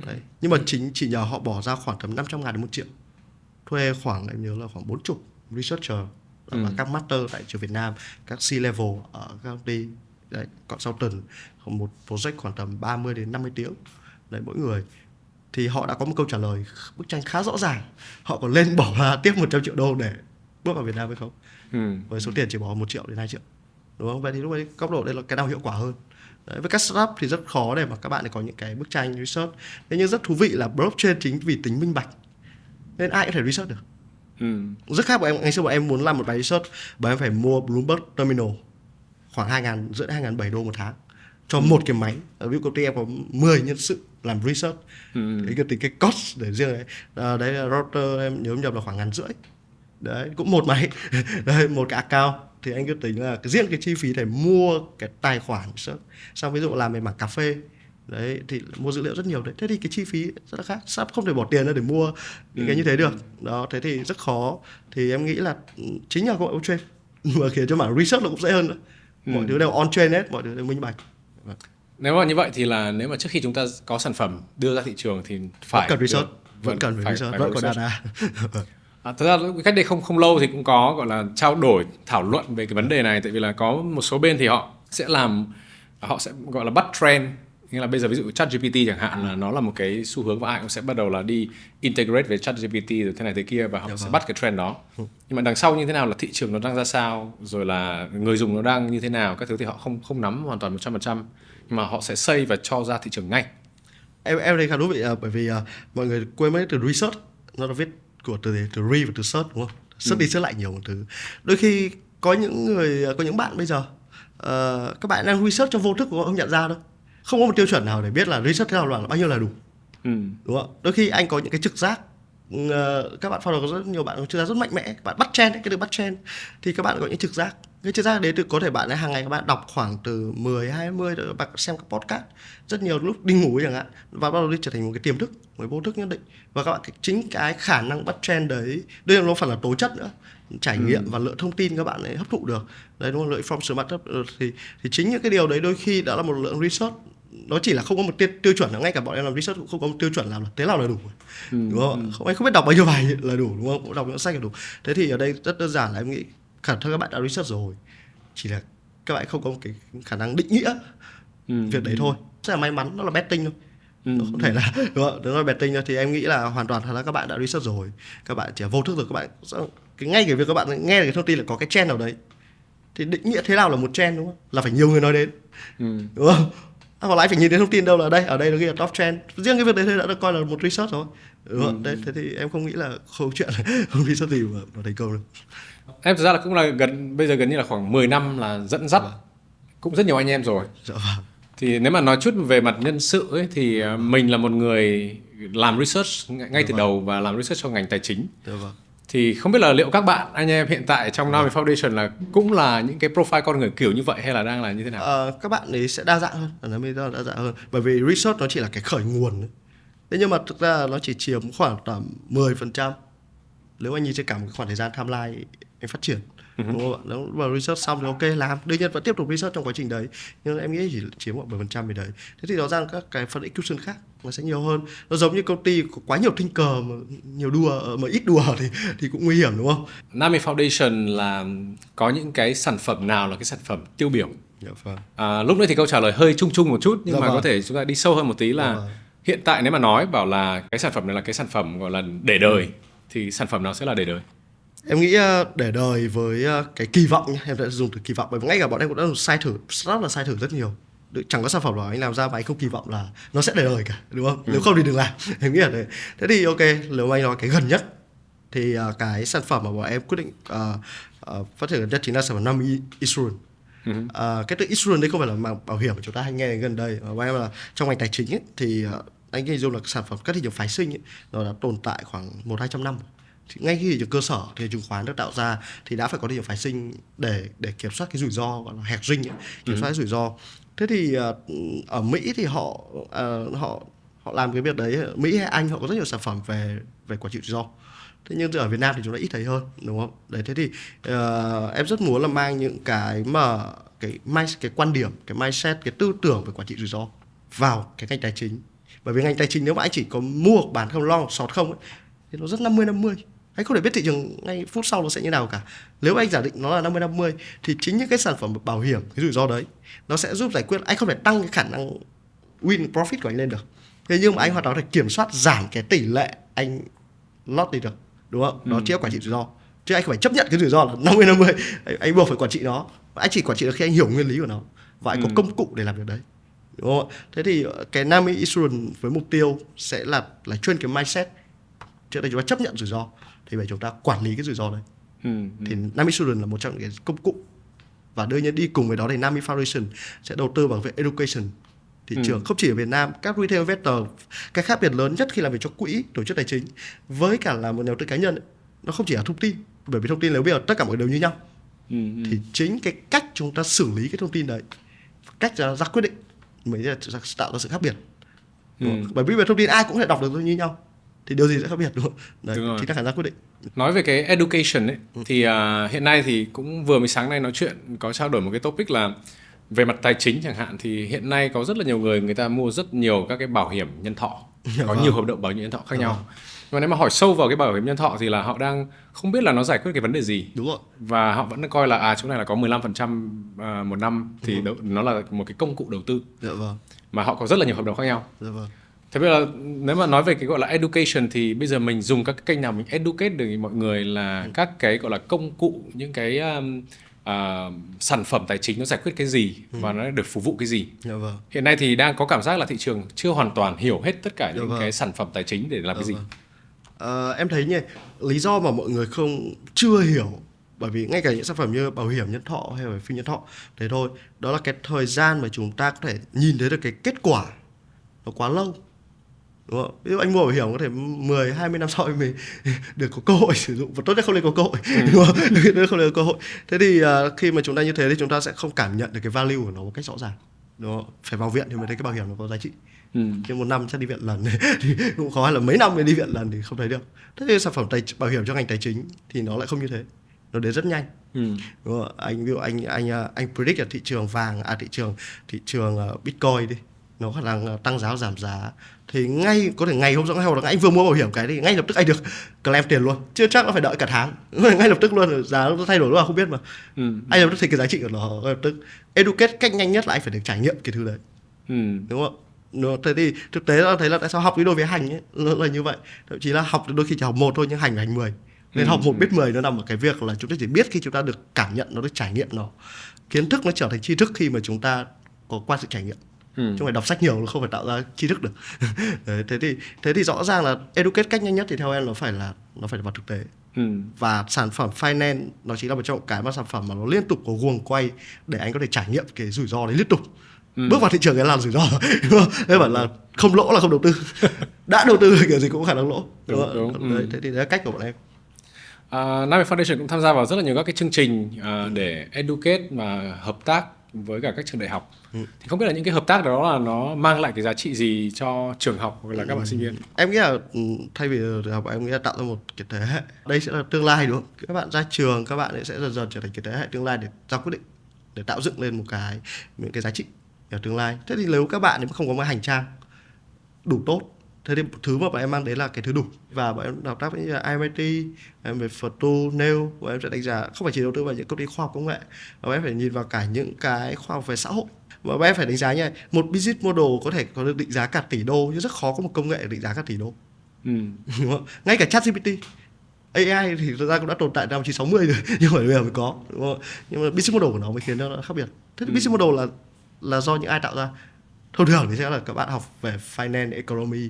Speaker 2: đấy. Nhưng mà chỉ nhờ họ bỏ ra khoảng tầm 500 ngàn đến 1 triệu, thuê khoảng, em nhớ là khoảng 40 researcher và các master tại trường Việt Nam, các C-level ở các công ty đấy, consultant, một project khoảng tầm 30 đến 50 tiếng đấy mỗi người, thì họ đã có một câu trả lời, bức tranh khá rõ ràng. Họ còn lên bỏ ra tiếp 100 triệu đô để bước vào Việt Nam hay không, với số tiền chỉ bỏ 1 triệu đến 2 triệu, đúng không? Vậy thì lúc ấy góc độ đây là cái nào hiệu quả hơn đấy. Với các startup thì rất khó để mà các bạn có những cái bức tranh research. Thế nhưng rất thú vị là blockchain chính vì tính minh bạch nên ai cũng thể research được. Rất khác bọn em, ngày xưa bọn em muốn làm một bài research, bọn em phải mua Bloomberg Terminal khoảng 2.500-2.700 đô một tháng cho một cái máy. Ví dụ công ty em có 10 nhân sự làm research, cái cost để riêng đấy, đấy là router em nhớ nhầm là khoảng 1.500. Đấy, cũng một máy đấy, một cái account, thì anh cứ tính là riêng cái chi phí để mua cái tài khoản research. Xong ví dụ làm về mảng cà phê đấy thì mua dữ liệu rất nhiều đấy, thế thì cái chi phí rất là khác, sắp không thể bỏ tiền ra để mua những cái như thế được đó. Thế thì rất khó, thì em nghĩ là chính là công nghệ blockchain mà khiến cho mảng research nó cũng dễ hơn nữa. Mọi thứ đều on chain hết, mọi thứ đều minh bạch.
Speaker 1: Nếu mà như vậy thì là nếu mà trước khi chúng ta có sản phẩm đưa ra thị trường thì phải
Speaker 2: cần research, vẫn cần phải research, vẫn có data.
Speaker 1: Thực ra cách đây không lâu thì cũng có gọi là trao đổi, thảo luận về cái vấn đề này, tại vì là có một số bên thì họ sẽ gọi là bắt trend Nghĩa là bây giờ ví dụ ChatGPT chẳng hạn là nó là một cái xu hướng và ai cũng sẽ bắt đầu là đi integrate với ChatGPT rồi thế này thế kia và họ sẽ bắt cái trend đó. Nhưng mà đằng sau như thế nào là thị trường nó đang ra sao, rồi là người dùng nó đang như thế nào, các thứ thì họ không nắm hoàn toàn 100%, nhưng mà họ sẽ xây và cho ra thị trường ngay.
Speaker 2: Em thấy khá thú vị bởi vì mọi người quên mất từ research, nó là viết của từ re và từ search đúng không? Search đi search lại nhiều một thứ. Đôi khi có những bạn bây giờ các bạn đang research cho vô thức của không nhận ra đâu. Không có một tiêu chuẩn nào để biết là research thế nào là bao nhiêu là đủ. Đúng không? Đôi khi anh có những cái trực giác, các bạn founder có rất nhiều bạn có trực giác rất mạnh mẽ, các bạn bắt trend cái từ bắt trend thì các bạn có những trực giác. Cái trực giác đấy từ có thể bạn hàng ngày các bạn đọc khoảng từ 10 20 rồi bạn xem các podcast rất nhiều lúc đi ngủ chẳng hạn và bắt đầu đi trở thành một cái tiềm thức, một vô thức nhất định, và các bạn chính cái khả năng bắt trend đấy, đây nó phải là tố chất nữa, trải nghiệm và lượng thông tin các bạn ấy hấp thụ được đấy, đúng không? Lợi from smart thì chính những cái điều đấy đôi khi đã là một lượng research. Nó chỉ là không có một tiêu chuẩn nào, ngay cả bọn em làm research cũng không có một tiêu chuẩn nào là thế nào là đủ, đúng không? Anh không biết đọc bao nhiêu bài là đủ, đúng không? Cũng đọc những sách là đủ. Thế thì ở đây rất đơn giản là em nghĩ khả năng các bạn đã research rồi, chỉ là các bạn không có một cái khả năng định nghĩa việc đấy thôi. Rất là may mắn, nó là betting thôi. Nó không thể là đúng không? Nó là betting thôi, thì em nghĩ là hoàn toàn là các bạn đã research rồi, các bạn chỉ là vô thức rồi, các bạn ngay cái việc các bạn nghe được cái thông tin là có cái trend nào đấy thì định nghĩa thế nào là một trend, đúng không? Là phải nhiều người nói đến, đúng không? Còn lại phải nhìn thấy thông tin đâu là đây, ở đây nó ghi là top trend. Riêng cái việc đấy đã được coi là một research rồi, đúng không? Đấy, thế thì em không nghĩ là câu chuyện không research gì mà thành công được.
Speaker 1: Em thực ra là cũng là bây giờ gần như là khoảng 10 năm là dẫn dắt cũng rất nhiều anh em rồi.
Speaker 2: Dạ vâng.
Speaker 1: Thì nếu mà nói chút về mặt nhân sự ấy, thì mình là một người làm research ngay từ đầu và làm research cho ngành tài chính.
Speaker 2: Dạ vâng.
Speaker 1: Thì không biết là liệu các bạn anh em hiện tại trong Nami Foundation là cũng là những cái profile con người kiểu như vậy hay là đang là như thế nào?
Speaker 2: Các bạn ấy sẽ đa dạng hơn, đa dạng hơn, bởi vì research nó chỉ là cái khởi nguồn ấy. Thế nhưng mà thực ra nó chỉ chiếm khoảng tầm 10% nếu anh nhìn trên cả một cái khoảng thời gian timeline anh phát triển. Đúng không ạ? Nếu mà research xong thì ok làm, đương nhiên vẫn tiếp tục research trong quá trình đấy, nhưng em nghĩ chỉ chiếm khoảng 10% về đấy. Thế thì rõ ràng các cái phần execution khác nó sẽ nhiều hơn. Nó giống như công ty có quá nhiều thinker mà nhiều đùa mà ít đùa thì cũng nguy hiểm, đúng không?
Speaker 1: Nami Foundation là có những cái sản phẩm nào là cái sản phẩm tiêu biểu?
Speaker 2: Dạ vâng.
Speaker 1: Lúc nãy thì câu trả lời hơi chung chung một chút, nhưng
Speaker 2: Dạ
Speaker 1: mà
Speaker 2: vâng.
Speaker 1: có thể chúng ta đi sâu hơn một tí là hiện tại nếu mà nói bảo là cái sản phẩm này là cái sản phẩm gọi là để đời thì sản phẩm nào sẽ là để đời?
Speaker 2: Em nghĩ để đời với cái kỳ vọng nhé, em sẽ dùng từ kỳ vọng, bởi vì ngay cả bọn em cũng đã sai thử, startup là sai thử rất nhiều. Chẳng có sản phẩm nào anh làm ra mà anh không kỳ vọng là nó sẽ để đời cả, đúng không? Nếu không thì đừng làm. Em nghĩ là thế. Thế thì ok, nếu mà anh nói cái gần nhất thì cái sản phẩm mà bọn em quyết định phát triển gần nhất chính là sản phẩm Nami Insurance. Cái từ insurance đây không phải là mảng bảo hiểm mà chúng ta hay nghe đến gần đây, bọn em là trong ngành tài chính ấy, thì anh hình dung là sản phẩm các thị trường phái sinh ấy, nó đã tồn tại khoảng 100-200 năm. Thì ngay khi thị trường cơ sở thì chứng khoán được tạo ra thì đã phải có thị trường phái sinh để kiểm soát cái rủi ro, gọi là hedging ấy, kiểm soát cái rủi ro. Thế thì ở Mỹ thì họ làm cái việc đấy. Mỹ hay Anh họ có rất nhiều sản phẩm về quản trị rủi ro. Thế nhưng ở Việt Nam thì chúng ta ít thấy hơn, đúng không? Đấy, thế thì em rất muốn là mang những cái mà cái quan điểm, cái mindset, cái tư tưởng về quản trị rủi ro vào cái ngành tài chính. Bởi vì ngành tài chính nếu mà anh chỉ có mua bán không, long short không ấy, thì nó rất 50-50. Anh không thể biết thị trường ngay phút sau nó sẽ như nào cả. Nếu anh giả định nó là 50-50 thì chính những cái sản phẩm bảo hiểm cái rủi ro đấy nó sẽ giúp giải quyết. Anh không thể tăng cái khả năng win profit của anh lên được. Thế nhưng mà anh hoàn toàn có thể kiểm soát giảm cái tỷ lệ anh loss đi được, đúng không? Đó chỉ là quản trị rủi ro. Chứ anh không phải chấp nhận cái rủi ro là 50-50. Anh buộc phải quản trị nó. Anh chỉ quản trị được khi anh hiểu nguyên lý của nó và anh có công cụ để làm việc đấy, đúng không? Thế thì cái Nami Insurance với mục tiêu sẽ là chuyên cái mindset. Trước đây chúng ta chấp nhận rủi ro thì phải chúng ta quản lý cái rủi ro đấy. Thì Nami Insurance là một trong những cái công cụ, và đương nhiên đi cùng với đó thì Nami Foundation sẽ đầu tư vào về education thị trường. Không chỉ ở Việt Nam, các retail investor, cái khác biệt lớn nhất khi làm việc cho quỹ, tổ chức tài chính với cả là một nhà đầu tư cá nhân ấy, nó không chỉ là thông tin, bởi vì thông tin nếu bây giờ tất cả mọi người đều như nhau, thì chính cái cách chúng ta xử lý cái thông tin đấy, cách ra quyết định mới tạo ra sự khác biệt. Bởi vì về thông tin ai cũng có thể đọc được như nhau thì điều gì sẽ khác biệt, đúng không? Đấy, chính là khả năng quyết định.
Speaker 1: Nói về cái education ấy, thì hiện nay thì cũng vừa mới sáng nay nói chuyện có trao đổi một cái topic là về mặt tài chính chẳng hạn, thì hiện nay có rất là nhiều người ta mua rất nhiều các cái bảo hiểm nhân thọ. có nhiều hợp đồng bảo hiểm nhân thọ khác nhau. Và nếu mà hỏi sâu vào cái bảo hiểm nhân thọ thì là họ đang không biết là nó giải quyết cái vấn đề gì.
Speaker 2: Đúng rồi.
Speaker 1: Và họ vẫn coi là chỗ này là có 15% một năm thì nó là một cái công cụ đầu tư.
Speaker 2: Dạ vâng.
Speaker 1: Mà họ có rất là nhiều hợp đồng khác nhau.
Speaker 2: Dạ vâng.
Speaker 1: Thế bây giờ nếu mà nói về cái gọi là education thì bây giờ mình dùng các cái kênh nào mình educate được mọi người là các cái gọi là công cụ, những cái sản phẩm tài chính nó giải quyết cái gì và nó được phục vụ cái gì.
Speaker 2: Dạ vâng.
Speaker 1: Hiện nay thì đang có cảm giác là thị trường chưa hoàn toàn hiểu hết tất cả những
Speaker 2: vâng.
Speaker 1: cái sản phẩm tài chính để làm cái gì.
Speaker 2: Em thấy nhỉ, lý do mà mọi người chưa hiểu, bởi vì ngay cả những sản phẩm như bảo hiểm nhân thọ hay là phi nhân thọ thế thôi, đó là cái thời gian mà chúng ta có thể nhìn thấy được cái kết quả nó quá lâu, đúng không? Ví dụ anh mua bảo hiểm có thể 10-20 năm sau mình được có cơ hội sử dụng, và tốt nhất không nên có cơ hội, đúng không? Không nên có cơ hội. Thế thì khi mà chúng ta như thế thì chúng ta sẽ không cảm nhận được cái value của nó một cách rõ ràng, đúng không? Phải vào viện thì mới thấy cái bảo hiểm nó có giá trị. Chứ một năm chắc đi viện lần thì cũng khó, hay là mấy năm mới đi viện lần thì không thấy được. Thế thì sản phẩm bảo hiểm cho ngành tài chính thì nó lại không như thế, nó đến rất nhanh. Đúng không? Ví dụ anh predict là thị trường vàng, thị trường Bitcoin đi, nó khả năng tăng giá giảm giá, thì có thể ngày hôm sau hoặc là anh vừa mua bảo hiểm cái thì ngay lập tức anh được claim tiền luôn, chưa chắc nó phải đợi cả tháng, ngay lập tức luôn, giá nó thay đổi luôn không biết mà. Anh lập tức thấy cái giá trị của nó, lập tức educate cách nhanh nhất là anh phải được trải nghiệm cái thứ đấy. Đúng không? Thế thì thực tế là thấy là tại sao học đi đôi với hành ấy, nó là như vậy. Thậm chí là học đôi khi chỉ học 1 thôi nhưng hành là hành 10. Nên học 1 biết 10 nó nằm ở cái việc là chúng ta chỉ biết khi chúng ta được cảm nhận nó, được trải nghiệm nó. Kiến thức nó trở thành tri thức khi mà chúng ta có qua sự trải nghiệm. Chứ không phải đọc sách nhiều nó không phải tạo ra tri thức được. Đấy, thế thì rõ ràng là educate cách nhanh nhất thì theo em nó phải vào thực tế. Và sản phẩm finance nó chính là một trong cái sản phẩm mà nó liên tục có guồng quay để anh có thể trải nghiệm cái rủi ro đấy liên tục. Bước vào thị trường cái là rủi ro, đúng không? Thế bảo là không lỗ là không đầu tư. Đã đầu tư kiểu gì cũng có khả năng lỗ. Đúng. Đấy, thế thì đấy là cách của bọn em.
Speaker 1: Nami Foundation cũng tham gia vào rất là nhiều các cái chương trình để educate và hợp tác với cả các trường đại học. Thì không biết là những cái hợp tác đó là nó mang lại cái giá trị gì cho trường học hoặc là các bạn sinh viên?
Speaker 2: Em nghĩ là thay vì đại học, em nghĩ là tạo ra một cái thế hệ, đây sẽ là tương lai, đúng không? Các bạn ra trường, các bạn sẽ dần dần trở thành cái thế hệ tương lai để ra quyết định, để tạo dựng lên những cái giá trị ở tương lai. Thế thì nếu các bạn không có một hành trang đủ tốt, thế thì thứ mà bọn em mang đến là cái thứ đủ. Và bọn em hợp tác với IMIT, em về Fortu, Neo, bọn em sẽ đánh giá không phải chỉ đầu tư vào những công ty khoa học công nghệ, mà bọn em phải nhìn vào cả những cái khoa học về xã hội. Và bọn em phải đánh giá như này, một business model có thể có được định giá cả tỷ đô, nhưng rất khó có một công nghệ định giá cả tỷ đô. Đúng không? Ngay cả ChatGPT, AI thì thực ra cũng đã tồn tại năm 1960 rồi, nhưng mà bây giờ mới có, đúng không? Nhưng mà business model của nó mới khiến nó khác biệt. Thế thì business model là do những ai tạo ra? Thông thường thì sẽ là các bạn học về finance, economy,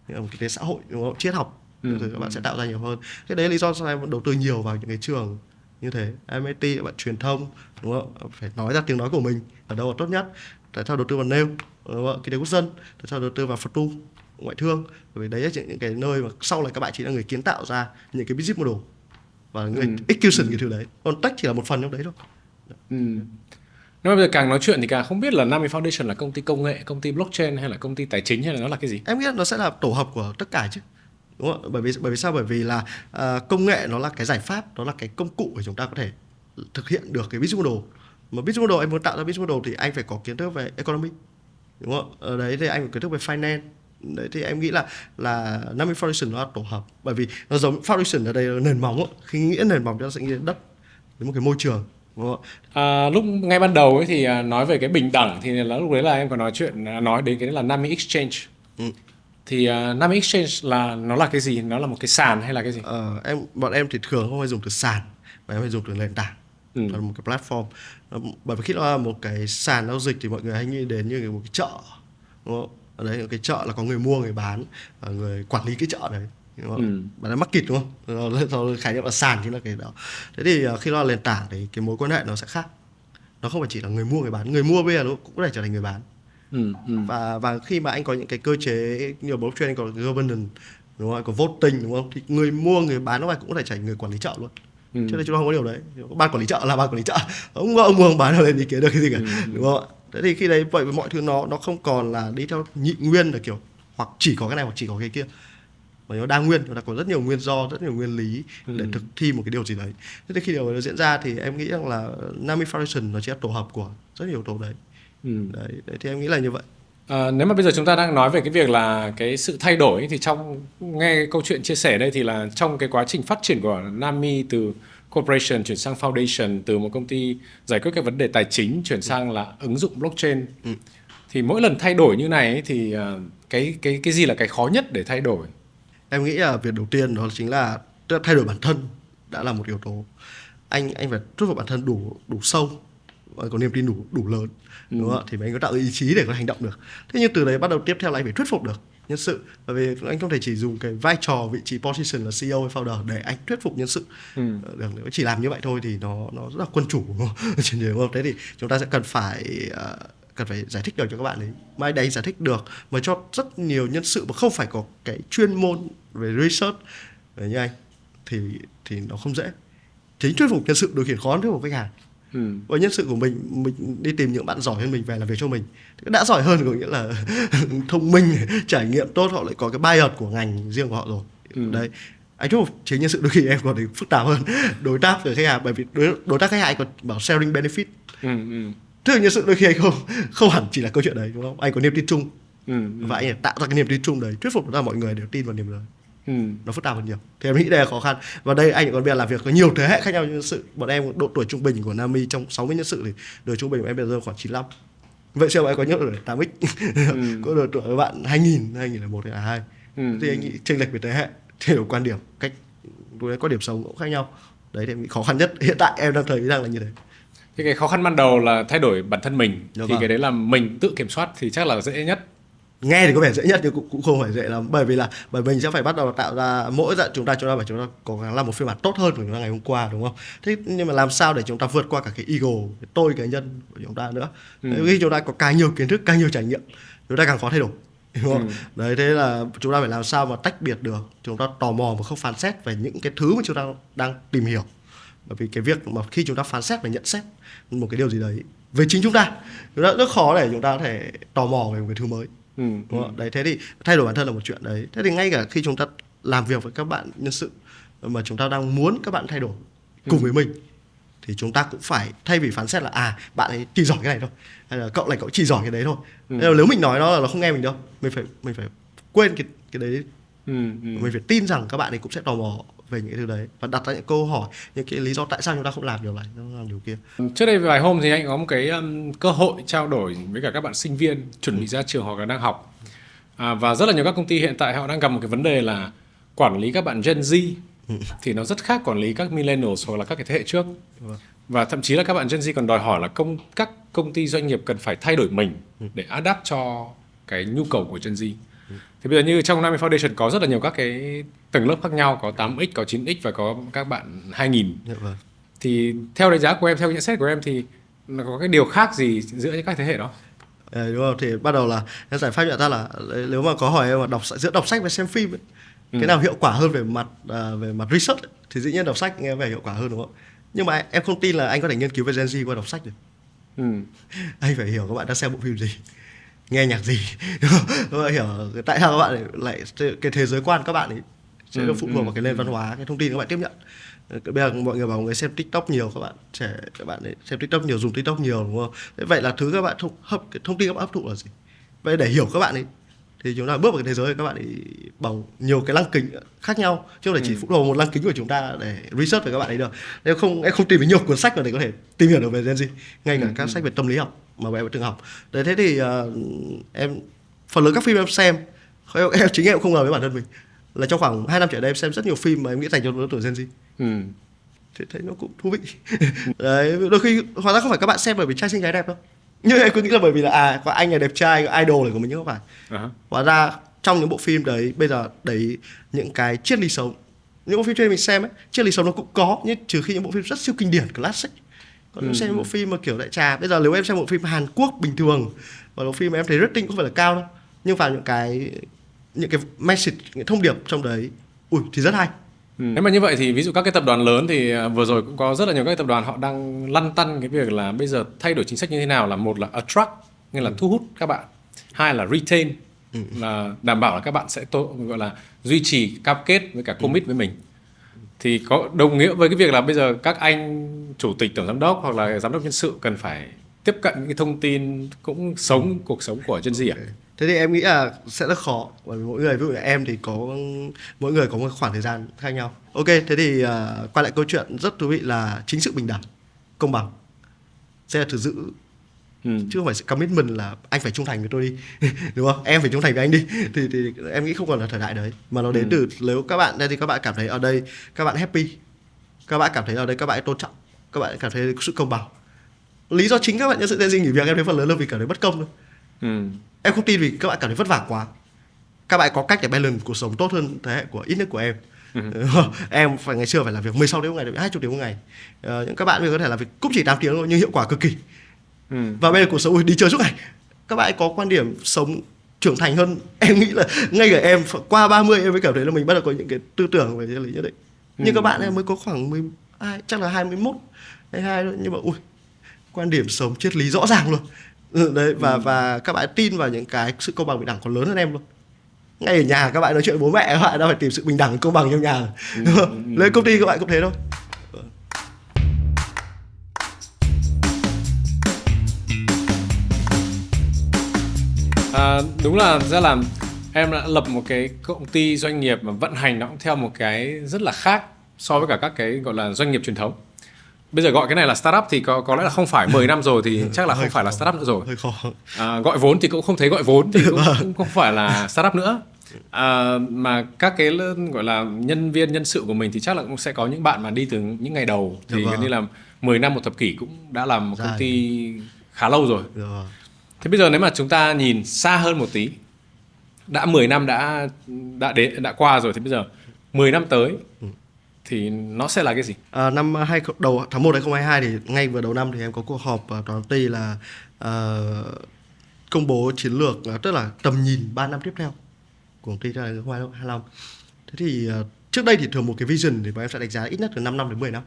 Speaker 2: kinh tế xã hội, đúng không? Triết học, thì các bạn sẽ tạo ra nhiều hơn. Thế đấy là lý do sao em đầu tư nhiều vào những cái trường như thế. MIT các bạn truyền thông, đúng không? Phải nói ra tiếng nói của mình ở đâu là tốt nhất. Tại sao đầu tư vào Nêu, đúng không? Kinh tế quốc dân, tại sao đầu tư vào Fortu, ngoại thương? Bởi vì đấy là những cái nơi mà sau này các bạn chỉ là người kiến tạo ra những cái business model và người execution cái thứ đấy. Còn tech chỉ là một phần trong đấy thôi.
Speaker 1: Nếu mà bây giờ càng nói chuyện thì càng không biết là Nami Foundation là công ty công nghệ, công ty blockchain hay là công ty tài chính hay là nó là cái gì?
Speaker 2: Em nghĩ nó sẽ là tổ hợp của tất cả chứ, đúng không? Bởi vì sao? Bởi vì là công nghệ nó là cái giải pháp, nó là cái công cụ để chúng ta có thể thực hiện được cái business model. Mà business model, anh muốn tạo ra business model thì anh phải có kiến thức về economy, đúng không? Ở đấy thì anh phải kiến thức về finance. Đấy thì em nghĩ là Nami Foundation nó là tổ hợp, bởi vì nó giống foundation ở đây là nền móng. Khi nghĩ nền móng nó sẽ nghĩ đến đất, đến một cái môi trường.
Speaker 1: Lúc ngay ban đầu ấy thì nói về cái bình đẳng thì lúc đấy là em có nói đến cái là Nami Exchange. Thì Nami Exchange là nó là cái gì? Nó là một cái sàn hay là cái gì?
Speaker 2: Bọn em thì thường không hay dùng từ sàn, mà em hay dùng từ nền tảng, là một cái platform. Bởi vì khi nó là một cái sàn giao dịch thì mọi người hay nghĩ đến như một cái chợ, đúng không? Ở đấy cái chợ là có người mua, người bán, người quản lý cái chợ đấy. Bạn đã market, đúng không? Khái niệm là sàn chính là cái đó. Thế thì khi nó là nền tảng thì cái mối quan hệ nó sẽ khác. Nó không phải chỉ là người mua, người bán. Người mua bây giờ nó cũng có thể trở thành người bán. Và khi mà anh có những cái cơ chế như blockchain, anh có governance, đúng không? Có voting, đúng không? Thì người mua, người bán nó cũng có thể trở thành người quản lý chợ luôn. Cho nên chúng ta không có điều đấy. Ban quản lý chợ là ban quản lý chợ. Ông mua ông bán lên ý kiến được cái gì cả, đúng không? Thế thì khi đấy vậy mọi thứ nó không còn là đi theo nhị nguyên là kiểu hoặc chỉ có cái này hoặc chỉ có cái kia, mà nó đa nguyên, nó có rất nhiều nguyên do, rất nhiều nguyên lý để thực thi một cái điều gì đấy. Thế thì khi điều đó diễn ra thì em nghĩ rằng là Nami Foundation nó chỉ là tổ hợp của rất nhiều tổ đấy. Đấy thì em nghĩ là như vậy.
Speaker 1: Nếu mà bây giờ chúng ta đang nói về cái việc là cái sự thay đổi ấy, thì trong nghe câu chuyện chia sẻ đây thì là trong cái quá trình phát triển của Nami từ corporation chuyển sang foundation, từ một công ty giải quyết các vấn đề tài chính chuyển sang là ứng dụng blockchain, thì mỗi lần thay đổi như này ấy, thì cái gì là cái khó nhất để thay đổi?
Speaker 2: Em nghĩ là việc đầu tiên đó chính là thay đổi bản thân đã là một yếu tố. Anh phải thuyết phục bản thân đủ sâu, có niềm tin đủ lớn, đúng không? Thì anh có tạo ra ý chí để có hành động được. Thế nhưng từ đấy bắt đầu tiếp theo là anh phải thuyết phục được nhân sự, bởi vì anh không thể chỉ dùng cái vai trò vị trí position là CEO hay founder để anh thuyết phục nhân sự được. Nếu chỉ làm như vậy thôi thì nó rất là quân chủ, đúng không? Thế thì chúng ta sẽ cần phải giải thích được cho các bạn ấy, mai đấy giải thích được mà cho rất nhiều nhân sự mà không phải có cái chuyên môn về research như anh thì nó không dễ. Chính thuyết phục nhân sự đôi khi khó hơn thuyết phục khách hàng. Và nhân sự của mình đi tìm những bạn giỏi hơn mình về làm việc cho mình, đã giỏi hơn có nghĩa là thông minh, trải nghiệm tốt, họ lại có cái bias của ngành riêng của họ rồi. Đấy, anh thuyết phục chính nhân sự đôi khi em còn thấy phức tạp hơn đối tác với khách hàng, bởi vì đối tác khách hàng còn bảo sharing benefit. Thế là nhân sự đôi khi anh không hẳn chỉ là câu chuyện đấy, đúng không? Anh có niềm tin chung và anh tạo ra cái niềm tin chung đấy, thuyết phục ra mọi người đều tin vào niềm đấy. Nó phức tạp hơn nhiều. Thì em nghĩ đây là khó khăn. Và đây anh còn bây giờ làm việc với nhiều thế hệ khác nhau nhân sự. Bọn em độ tuổi trung bình của Nami trong 60 nhân sự thì đời trung bình của em bây giờ khoảng 95. Vậy xem em có nhớ tuổi 8x. Có đời tuổi bạn 2001 hay là 2. Thì anh nghĩ chênh lệch về thế hệ, thay đổi quan điểm, cách quan điểm sống cũng khác nhau. Đấy thì em nghĩ khó khăn nhất hiện tại em đang thấy rằng là như thế.
Speaker 1: Thì cái khó khăn ban đầu là thay đổi bản thân mình.
Speaker 2: Đúng
Speaker 1: thì
Speaker 2: rồi.
Speaker 1: Cái đấy là mình tự kiểm soát thì chắc là dễ nhất.
Speaker 2: Nghe thì có vẻ dễ nhất nhưng cũng không phải dễ lắm, bởi mình sẽ phải bắt đầu tạo ra mỗi giận chúng ta phải cố gắng làm một phiên bản tốt hơn của chúng ta ngày hôm qua, đúng không? Thế nhưng mà làm sao để chúng ta vượt qua cả cái ego, cái tôi cá nhân của chúng ta nữa. Khi chúng ta có càng nhiều kiến thức, càng nhiều trải nghiệm, chúng ta càng khó thay đổi, đúng không? Đấy, thế là chúng ta phải làm sao mà tách biệt được, chúng ta tò mò và không phán xét về những cái thứ mà chúng ta đang tìm hiểu. Bởi vì cái việc mà khi chúng ta phán xét và nhận xét một cái điều gì đấy về chính chúng ta rất khó để chúng ta có thể tò mò về một cái thứ mới. Đúng không? Đấy, thế thì thay đổi bản thân là một chuyện đấy. Thế thì ngay cả khi chúng ta làm việc với các bạn nhân sự mà chúng ta đang muốn các bạn thay đổi cùng với mình, thì chúng ta cũng phải thay vì phán xét là bạn ấy chỉ giỏi cái này thôi, hay là cậu chỉ giỏi cái đấy thôi. Nếu mình nói nó là nó không nghe mình đâu, mình phải quên cái đấy. Mình phải tin rằng các bạn ấy cũng sẽ tò mò về những cái thứ đấy và đặt ra những câu hỏi, những cái lý do tại sao chúng ta không làm điều này, không làm điều kia.
Speaker 1: Trước đây vài hôm thì anh có một cái cơ hội trao đổi với cả các bạn sinh viên chuẩn bị ra trường hoặc là đang học, và rất là nhiều các công ty hiện tại họ đang gặp một cái vấn đề là quản lý các bạn Gen Z thì nó rất khác quản lý các millennials hoặc là các cái thế hệ trước. Và thậm chí là các bạn Gen Z còn đòi hỏi là các công ty doanh nghiệp cần phải thay đổi mình để adapt cho cái nhu cầu của Gen Z. Thì bây giờ như trong Nami Foundation có rất là nhiều các cái tầng lớp khác nhau, có 8X, có 9X và có các bạn 2000. Thì theo đánh giá của em, theo nhận xét của em thì nó có cái điều khác gì giữa các thế hệ đó?
Speaker 2: Đúng không? Thì bắt đầu là cái giải pháp nhận ra là nếu mà có hỏi em mà giữa đọc sách và xem phim ấy, cái nào hiệu quả hơn về mặt research ấy, thì dĩ nhiên đọc sách nghe vẻ hiệu quả hơn, đúng không? Nhưng mà em không tin là anh có thể nghiên cứu về Gen Z qua đọc sách được. Anh phải hiểu các bạn đang xem bộ phim gì, nghe nhạc gì, các bạn hiểu tại sao các bạn lại cái thế giới quan các bạn ấy sẽ được phụ thuộc vào cái nền văn hóa, cái thông tin các bạn tiếp nhận. Bây giờ mọi người bảo người xem TikTok nhiều, các bạn ấy xem TikTok nhiều, dùng TikTok nhiều, đúng không? Thế vậy là thứ các bạn thông tin các bạn hấp thụ là gì? Vậy để hiểu các bạn ấy thì chúng ta bước vào cái thế giới các bạn ấy bằng nhiều cái lăng kính khác nhau, chứ không phải chỉ phụ thuộc vào một lăng kính của chúng ta để research về các bạn ấy được. Nếu không em không tìm được nhiều cuốn sách để có thể tìm hiểu được về Gen Z, ngay cả các sách về tâm lý học mà em đã từng học. Đấy, thế thì em phần lớn các phim em xem, chính em không ngờ với bản thân mình là trong khoảng 2 năm trở đây em xem rất nhiều phim mà em nghĩ dành cho lứa tuổi Gen Z. Thì thấy nó cũng thú vị. Đấy, đôi khi hóa ra không phải các bạn xem bởi vì trai xinh gái đẹp đâu, nhưng em cứ nghĩ là bởi vì là có anh này đẹp trai, có idol này của mình, nhưng không phải. Hóa ra trong những bộ phim đấy bây giờ đấy những cái triết lý sống, những bộ phim trên mình xem ấy, triết lý sống nó cũng có, nhưng trừ khi những bộ phim rất siêu kinh điển classic. Còn xem những bộ phim mà kiểu đại trà, bây giờ nếu em xem bộ phim Hàn Quốc bình thường và bộ phim em thấy rating cũng không phải là cao đâu, nhưng vào những cái message, những thông điệp trong đấy thì rất hay.
Speaker 1: Nếu mà như vậy thì ví dụ các cái tập đoàn lớn thì vừa rồi cũng có rất là nhiều các tập đoàn họ đang lăn tăn cái việc là bây giờ thay đổi chính sách như thế nào, là một là attract, nghĩa là thu hút các bạn, hai là retain, là đảm bảo là các bạn sẽ gọi là duy trì cam kết với cả commit với mình. Thì có đồng nghĩa với cái việc là bây giờ các anh chủ tịch, tổng giám đốc hoặc là giám đốc nhân sự cần phải tiếp cận những cái thông tin, cũng sống cuộc sống của Gen Z à?
Speaker 2: Thế thì em nghĩ là sẽ rất khó, bởi vì mỗi người, ví dụ như em thì mỗi người có một khoảng thời gian khác nhau. Ok, thế thì quay lại câu chuyện rất thú vị là chính sự bình đẳng, công bằng sẽ là thứ giữ, chứ không phải sự commitment là anh phải trung thành với tôi đi đúng không, em phải trung thành với anh đi, thì em nghĩ không còn là thời đại đấy, mà nó đến từ nếu các bạn đây thì các bạn cảm thấy ở đây các bạn happy, các bạn cảm thấy ở đây các bạn tôn trọng, các bạn cảm thấy sự công bằng. Lý do chính các bạn nhân sự Gen Z nghỉ việc em thấy phần lớn là vì cảm thấy bất công thôi. Em không tin vì các bạn cảm thấy vất vả quá, các bạn có cách để balance cuộc sống tốt hơn thế hệ của ít nhất của em. Em phải ngày xưa phải làm việc 16 tiếng một ngày, 20 tiếng một ngày. Những các bạn có thể làm việc cũng chỉ 8 tiếng thôi nhưng hiệu quả cực kỳ. Và bây giờ cuộc sống đi chơi suốt ngày, các bạn có quan điểm sống trưởng thành hơn. Em nghĩ là ngay cả em qua 30 em mới cảm thấy là mình bắt đầu có những cái tư tưởng về chân lý nhất định. Nhưng các bạn em mới có khoảng chắc là 21, 22 thôi, nhưng mà quan điểm sống triết lý rõ ràng luôn. Đấy, và các bạn tin vào những cái sự công bằng bình đẳng còn lớn hơn em luôn. Ngay ở nhà các bạn nói chuyện với bố mẹ, các bạn đã phải tìm sự bình đẳng công bằng trong nhà. Lên công ty các bạn cũng thế thôi.
Speaker 1: Đúng là ra là em đã lập một cái công ty doanh nghiệp mà vận hành nó cũng theo một cái rất là khác so với cả các cái gọi là doanh nghiệp truyền thống. Bây giờ gọi cái này là startup thì có lẽ là không phải 10 năm rồi thì chắc là không phải là startup nữa rồi.
Speaker 2: Hơi khó.
Speaker 1: Gọi vốn thì cũng không thấy gọi vốn thì cũng không phải là startup nữa. Mà các cái gọi là nhân viên nhân sự của mình thì chắc là cũng sẽ có những bạn mà đi từ những ngày đầu thì gần như là 10 năm một thập kỷ cũng đã làm một công ty khá lâu rồi. Thế bây giờ nếu mà chúng ta nhìn xa hơn một tí, đã 10 năm đã qua rồi thì bây giờ 10 năm tới thì nó sẽ là cái gì?
Speaker 2: Năm đầu tháng 1 2022 thì ngay vừa đầu năm thì em có cuộc họp toàn công ty là công bố chiến lược, tức là tầm nhìn 3 năm tiếp theo của công ty cho 2025. Thế thì trước đây thì thường một cái vision thì bọn em sẽ đánh giá ít nhất từ 5 năm đến 10 năm.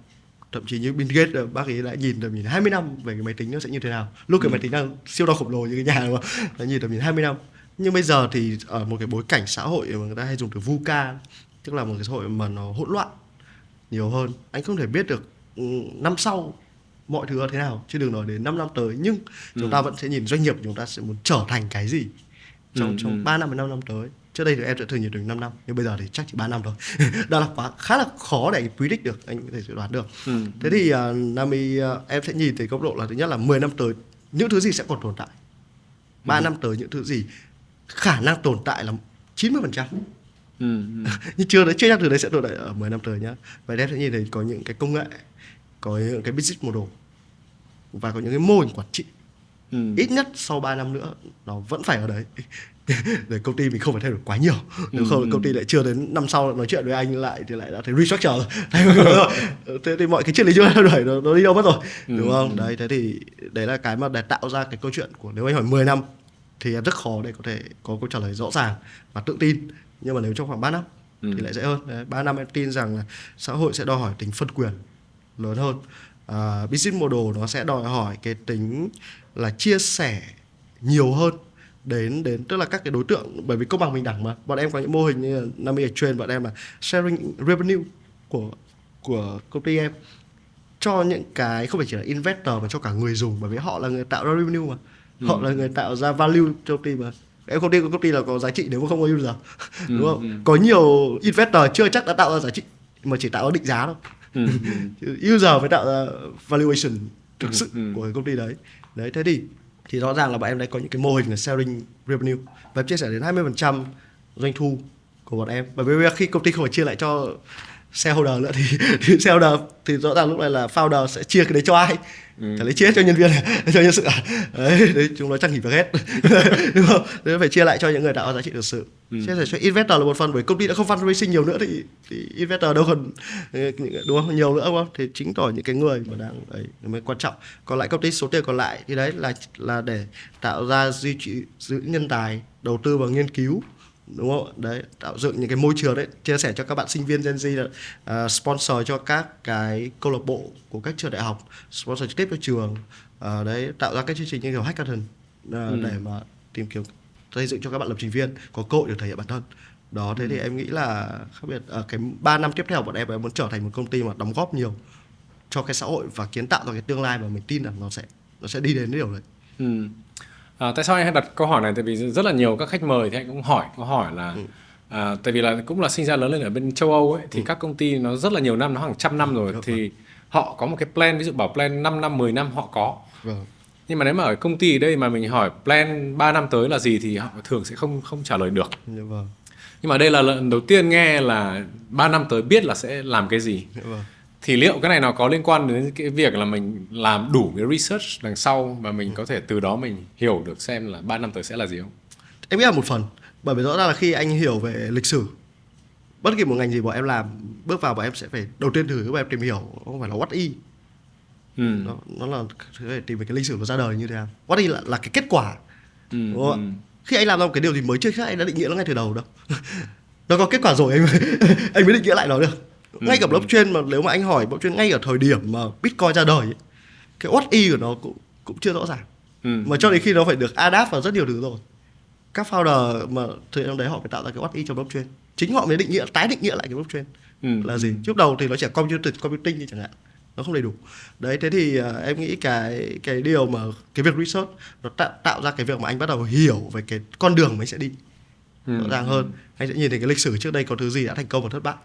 Speaker 2: Thậm chí như Bill Gates bác ấy đã nhìn tầm nhìn 20 năm về cái máy tính nó sẽ như thế nào. Lúc cái máy tính đang siêu to khổng lồ như cái nhà đúng không? Nó nhìn tầm nhìn 20 năm. Nhưng bây giờ thì ở một cái bối cảnh xã hội mà người ta hay dùng từ VUCA, tức là một cái xã hội mà nó hỗn loạn nhiều hơn, anh không thể biết được năm sau mọi thứ là thế nào, chứ đừng nói đến 5 năm tới. Nhưng chúng ta vẫn sẽ nhìn doanh nghiệp chúng ta sẽ muốn trở thành cái gì trong 3 năm đến 5 năm tới. Trước đây thì em sẽ thường nhìn được 5 năm, nhưng bây giờ thì chắc chỉ 3 năm thôi. Đó là khá là khó để anh predict được, anh có thể dự đoán được. Thế thì Nami, em sẽ nhìn từ góc độ là thứ nhất là 10 năm tới những thứ gì sẽ còn tồn tại, 3 năm tới những thứ gì khả năng tồn tại là 90%. Nhưng chưa chắc từ đấy sẽ tồn tại ở 10 năm tới nhá. Và em sẽ nhìn thấy có những cái công nghệ, có những cái business model và có những cái mô hình quản trị ít nhất sau 3 năm nữa nó vẫn phải ở đấy. Để công ty mình không phải thay đổi quá nhiều, nếu không công ty lại chưa đến năm sau nói chuyện với anh lại thì lại đã thấy restructure rồi. Thế thì mọi cái triết lý chưa thay đổi nó đi đâu mất rồi, đúng không? Đấy, thế thì đấy là cái mà để tạo ra cái câu chuyện của nếu anh hỏi 10 năm thì em rất khó để có thể có câu trả lời rõ ràng và tự tin. Nhưng mà nếu trong khoảng 3 năm thì lại dễ hơn. Đấy, 3 năm em tin rằng là xã hội sẽ đòi hỏi tính phân quyền lớn hơn. Business model nó sẽ đòi hỏi cái tính là chia sẻ nhiều hơn đến tức là các cái đối tượng, bởi vì công bằng bình đẳng mà. Bọn em có những mô hình như là Nami Exchange, bọn em là sharing revenue của công ty em cho những cái không phải chỉ là investor mà cho cả người dùng, bởi vì họ là người tạo ra revenue mà. Họ là người tạo ra value cho công ty mà. Em công ty là có giá trị nếu mà không có user. Đúng không? Có nhiều investor chưa chắc đã tạo ra giá trị mà chỉ tạo ra định giá thôi. User mới tạo ra valuation thực sự của cái công ty đấy. Đấy, thế thì rõ ràng là bọn em đây có những cái mô hình là sharing revenue và em chia sẻ đến 20% doanh thu của bọn em. Bởi vì khi công ty không phải chia lại cho shareholder nữa thì shareholder thì rõ ràng lúc này là founder sẽ chia cái đấy cho ai? Phải lấy chia cho nhân viên, cho nhân sự đấy chúng nó chẳng nghỉ việc hết. Đúng không? Đấy, phải chia lại cho những người tạo giá trị thực sự. Chia sẻ cho investor là một phần, bởi công ty đã không fundraising nhiều nữa thì investor đâu còn đúng không? Nhiều nữa đúng không? Thì chính tỏ những cái người mà đang ấy mới quan trọng. Còn lại công ty số tiền còn lại thì đấy là để tạo ra duy trì giữ nhân tài, đầu tư vào nghiên cứu, đúng không? Đấy, tạo dựng những cái môi trường đấy, chia sẻ cho các bạn sinh viên Gen Z là sponsor cho các cái câu lạc bộ của các trường đại học, sponsor trực tiếp cho trường, đấy, tạo ra các chương trình như kiểu hackathon để mà tìm kiếm xây dựng cho các bạn lập trình viên có cơ hội được thể hiện bản thân. Đó, thế thì em nghĩ là khác biệt ở cái 3 năm tiếp theo bọn em muốn trở thành một công ty mà đóng góp nhiều cho cái xã hội và kiến tạo ra cái tương lai mà mình tin rằng nó sẽ nó sẽ đi đến điều đấy.
Speaker 1: Tại sao anh hay đặt câu hỏi này? Tại vì rất là nhiều các khách mời thì anh cũng hỏi câu hỏi là tại vì là cũng là sinh ra lớn lên ở bên châu Âu ấy, thì các công ty nó rất là nhiều năm, nó hàng trăm năm rồi, thì họ có một cái plan, ví dụ bảo plan 5 năm 10 năm họ có. Nhưng mà nếu mà ở công ty ở đây mà mình hỏi plan 3 năm tới là gì thì họ thường sẽ không trả lời được. Nhưng mà đây là lần đầu tiên nghe là 3 năm tới biết là sẽ làm cái gì. Thì liệu cái này nó có liên quan đến cái việc là mình làm đủ cái research đằng sau và mình có thể từ đó mình hiểu được xem là 3 năm tới sẽ là gì không?
Speaker 2: Em nghĩ là một phần. Bởi vì rõ ràng là khi anh hiểu về lịch sử, bất kỳ một ngành gì bọn em làm, bước vào bọn em sẽ phải đầu tiên thử bọn em tìm hiểu không phải là what if. Nó là phải tìm về cái lịch sử nó ra đời như thế nào. What if là cái kết quả. Đúng không? Khi anh làm ra một cái điều gì mới chưa chắc anh đã định nghĩa nó ngay từ đầu đâu. Nó có kết quả rồi anh mới định nghĩa lại nó được. Ngay cả blockchain, mà nếu mà anh hỏi blockchain ngay ở thời điểm mà Bitcoin ra đời ấy, cái what if của nó cũng chưa rõ ràng. Mà cho đến khi nó phải được adapt vào rất nhiều thứ rồi, các founder mà thời điểm đấy họ phải tạo ra cái what if cho blockchain, chính họ mới tái định nghĩa lại cái blockchain là gì. Trước đầu thì nó chỉ computing thì chẳng hạn, nó không đầy đủ đấy. Thế thì em nghĩ cái điều mà cái việc research nó tạo ra cái việc mà anh bắt đầu hiểu về cái con đường mà anh sẽ đi rõ ràng hơn. Anh sẽ nhìn thấy cái lịch sử trước đây có thứ gì đã thành công và thất bại,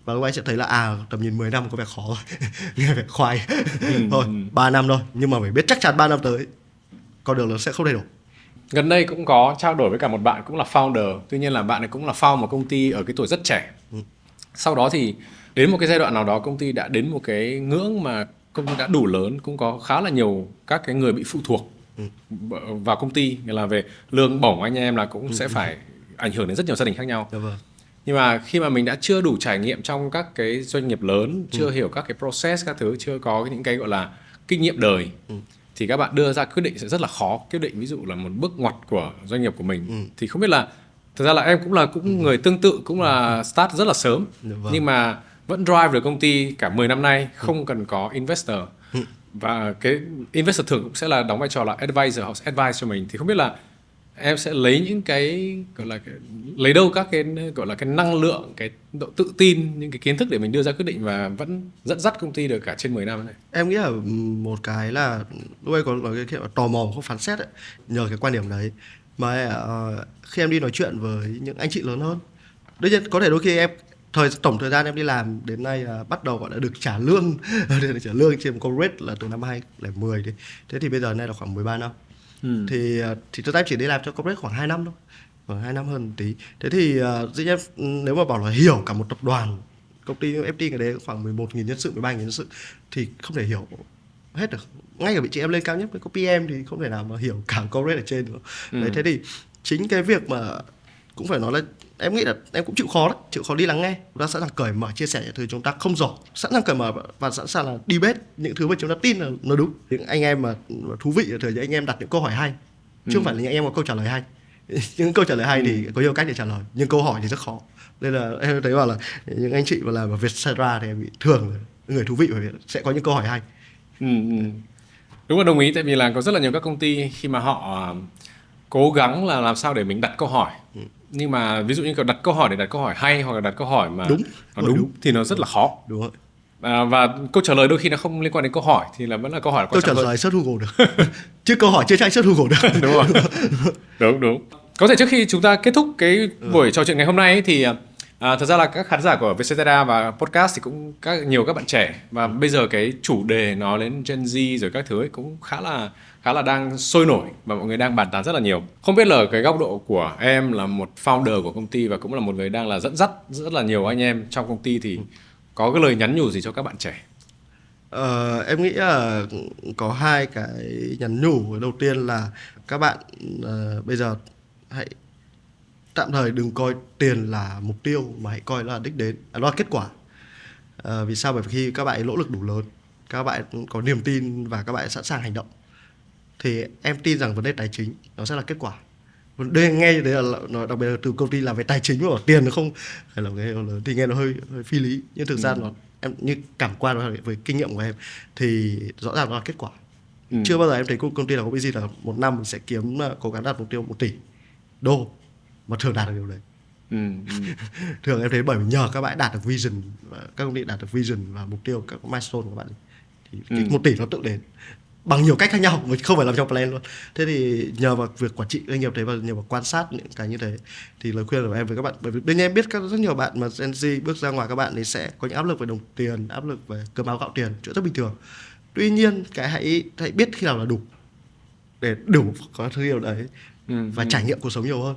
Speaker 2: và lúc anh sẽ thấy là tầm nhìn 10 năm có vẻ khó rồi nghe vẻ khoai thôi 3 năm thôi, nhưng mà phải biết chắc chắn 3 năm tới con đường nó sẽ không thay đổi.
Speaker 1: Gần đây cũng có trao đổi với cả một bạn cũng là founder, tuy nhiên là bạn ấy cũng là found một công ty ở cái tuổi rất trẻ. Sau đó thì đến một cái giai đoạn nào đó công ty đã đến một cái ngưỡng mà công ty đã đủ lớn, cũng có khá là nhiều các cái người bị phụ thuộc vào công ty, nghĩa là về lương bổng anh em là cũng sẽ phải ảnh hưởng đến rất nhiều gia đình khác nhau. Nhưng mà khi mà mình đã chưa đủ trải nghiệm trong các cái doanh nghiệp lớn, chưa hiểu các cái process các thứ, chưa có những cái gọi là kinh nghiệm đời, thì các bạn đưa ra quyết định sẽ rất là khó. Quyết định ví dụ là một bước ngoặt của doanh nghiệp của mình. Thì không biết là thực ra là em cũng người tương tự, cũng là start rất là sớm, nhưng mà vẫn drive được công ty cả 10 năm nay, không cần có investor. Và cái investor thường cũng sẽ là đóng vai trò là advisor, họ sẽ advise cho mình. Thì không biết là em sẽ lấy những cái gọi là lấy đâu các cái gọi là cái năng lượng, cái độ tự tin, những cái kiến thức để mình đưa ra quyết định và vẫn dẫn dắt công ty được cả trên 10 năm này.
Speaker 2: Em nghĩ là một cái là lúc ấy có cái kiểu tò mò không phán xét ấy. Nhờ cái quan điểm đấy mà khi em đi nói chuyện với những anh chị lớn hơn, đương nhiên có thể đôi khi em tổng thời gian em đi làm đến nay là bắt đầu gọi là được trả lương trả lương trên corporate là từ năm 2010 đi. Thế thì bây giờ nay là khoảng 13 năm. Thì thực ra em chỉ đi làm cho corporate khoảng 2 năm thôi, khoảng 2 năm hơn một tí. Thế thì dĩ nhiên nếu mà bảo là hiểu cả một tập đoàn công ty FPT cái đấy khoảng 11.000 nhân sự, 13.000 nhân sự thì không thể hiểu hết được. Ngay cả vị trí em lên cao nhất với có PM thì không thể nào mà hiểu cả corporate ở trên nữa. Đấy, thế thì chính cái việc mà cũng phải nói là em nghĩ là em cũng chịu khó đi lắng nghe, chúng ta sẵn sàng cởi mở chia sẻ những thứ chúng ta không giỏi, sẵn sàng cởi mở và sẵn sàng là debate những thứ mà chúng ta tin là nó đúng. Những anh em mà thú vị ở thời điểm anh em đặt những câu hỏi hay, chứ không phải là những anh em có câu trả lời hay. Những câu trả lời hay thì có nhiều cách để trả lời, nhưng câu hỏi thì rất khó. Nên là em thấy bảo là những anh chị mà làm ở Vietcetera thì em bị thường là người thú vị, bởi vì sẽ có những câu hỏi hay.
Speaker 1: Đúng là đồng ý, tại vì là có rất là nhiều các công ty khi mà họ cố gắng là làm sao để mình đặt câu hỏi, nhưng mà ví dụ như đặt câu hỏi để đặt câu hỏi hay, hoặc là đặt câu hỏi mà đúng thì nó rất là khó.
Speaker 2: Đúng rồi.
Speaker 1: Và câu trả lời đôi khi nó không liên quan đến câu hỏi thì là vẫn là câu hỏi quan trọng hơn.
Speaker 2: Câu trả lời search Google được chứ câu hỏi chưa chắc search Google được.
Speaker 1: Đúng rồi. Đúng. Có thể trước khi chúng ta kết thúc cái buổi trò chuyện ngày hôm nay ấy, thì thật ra là các khán giả của Vietcetera và podcast thì cũng nhiều các bạn trẻ, và bây giờ cái chủ đề nó đến Gen Z rồi các thứ ấy cũng khá là đang sôi nổi và mọi người đang bàn tán rất là nhiều. Không biết là ở cái góc độ của em là một founder của công ty và cũng là một người đang là dẫn dắt rất là nhiều anh em trong công ty, thì có cái lời nhắn nhủ gì cho các bạn trẻ?
Speaker 2: Em nghĩ là có hai cái nhắn nhủ. Đầu tiên là các bạn bây giờ hãy tạm thời đừng coi tiền là mục tiêu, mà hãy coi nó là đích đến, nó là kết quả. Vì sao? Bởi vì khi các bạn nỗ lực đủ lớn, các bạn có niềm tin và các bạn sẵn sàng hành động, thì em tin rằng vấn đề tài chính nó sẽ là kết quả. Đây nghe như thế là nó, đặc biệt là từ công ty làm về tài chính mà tiền nó không phải là cái lớn thì nghe nó hơi phi lý, nhưng thực ra nó em như cảm quan với kinh nghiệm của em thì rõ ràng nó là kết quả. Chưa bao giờ em thấy công ty nào có cái gì là một năm mình sẽ cố gắng đạt mục tiêu 1 tỷ đô mà thường đạt được điều đấy. Thường em thấy bởi vì nhờ các bạn đạt được vision, các công ty đạt được vision và mục tiêu, các milestone của các bạn thì 1 tỷ nó tự đến. bằng nhiều cách khác nhau, mình không phải làm trong plan luôn. Thế thì nhờ vào việc quản trị doanh nghiệp đấy và nhờ vào quan sát những cái như thế thì lời khuyên của em với các bạn, bởi vì đương nhiên em biết rất nhiều bạn mà Gen Z bước ra ngoài, các bạn thì sẽ có những áp lực về đồng tiền, áp lực về cơm áo gạo tiền, chuyện rất bình thường. Tuy nhiên cái hãy biết khi nào là đủ để đủ có thứ điều đấy và trải nghiệm cuộc sống nhiều hơn.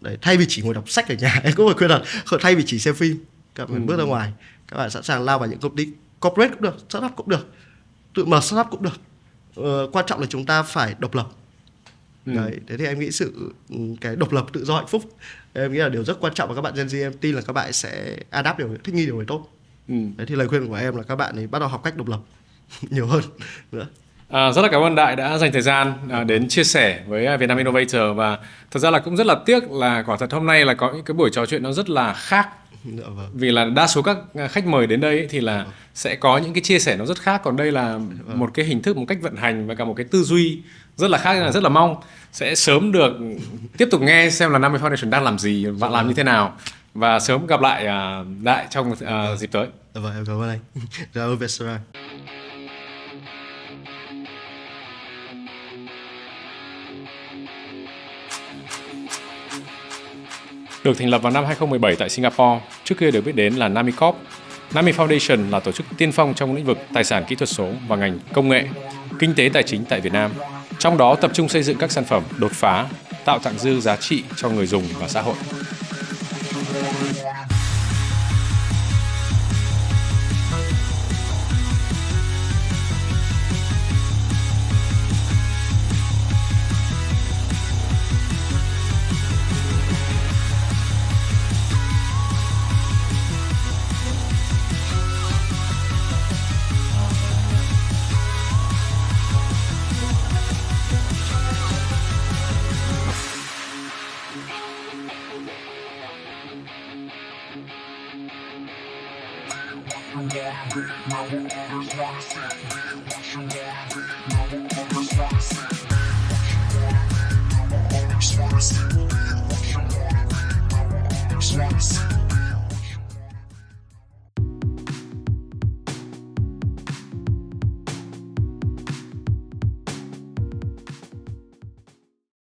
Speaker 2: Đấy, thay vì chỉ ngồi đọc sách ở nhà, em cũng phải khuyên là thay vì chỉ xem phim, các bạn bước ra ngoài, các bạn sẵn sàng lao vào những công ty corporate cũng được, startup cũng được, tự mở startup cũng được. Quan trọng là chúng ta phải độc lập. Đấy, thế thì em nghĩ cái độc lập, tự do, hạnh phúc em nghĩ là điều rất quan trọng, và các bạn Gen Z em tin là các bạn sẽ adapt thích nghi điều này tốt. Đấy thì lời khuyên của em là các bạn ấy bắt đầu học cách độc lập nhiều hơn nữa.
Speaker 1: Rất là cảm ơn Đại đã dành thời gian đến chia sẻ với Vietnam Innovator, và thật ra là cũng rất là tiếc là quả thật hôm nay là có những cái buổi trò chuyện nó rất là khác. Vì là đa số các khách mời đến đây thì là sẽ có những cái chia sẻ nó rất khác, còn đây là một cái hình thức, một cách vận hành và cả một cái tư duy rất là khác, nên là rất là mong sẽ sớm được tiếp tục nghe xem là 50 Foundation đang làm gì và làm như thế nào, và sớm gặp lại Đại trong dịp tới.
Speaker 2: Vâng, em cảm ơn anh. Cảm ơn Vietnam.
Speaker 1: Được thành lập vào năm 2017 tại Singapore, trước kia được biết đến là Nami Corp. Nami Foundation là tổ chức tiên phong trong lĩnh vực tài sản kỹ thuật số và ngành công nghệ, kinh tế tài chính tại Việt Nam. Trong đó tập trung xây dựng các sản phẩm đột phá, tạo tặng dư giá trị cho người dùng và xã hội.
Speaker 3: Wanna see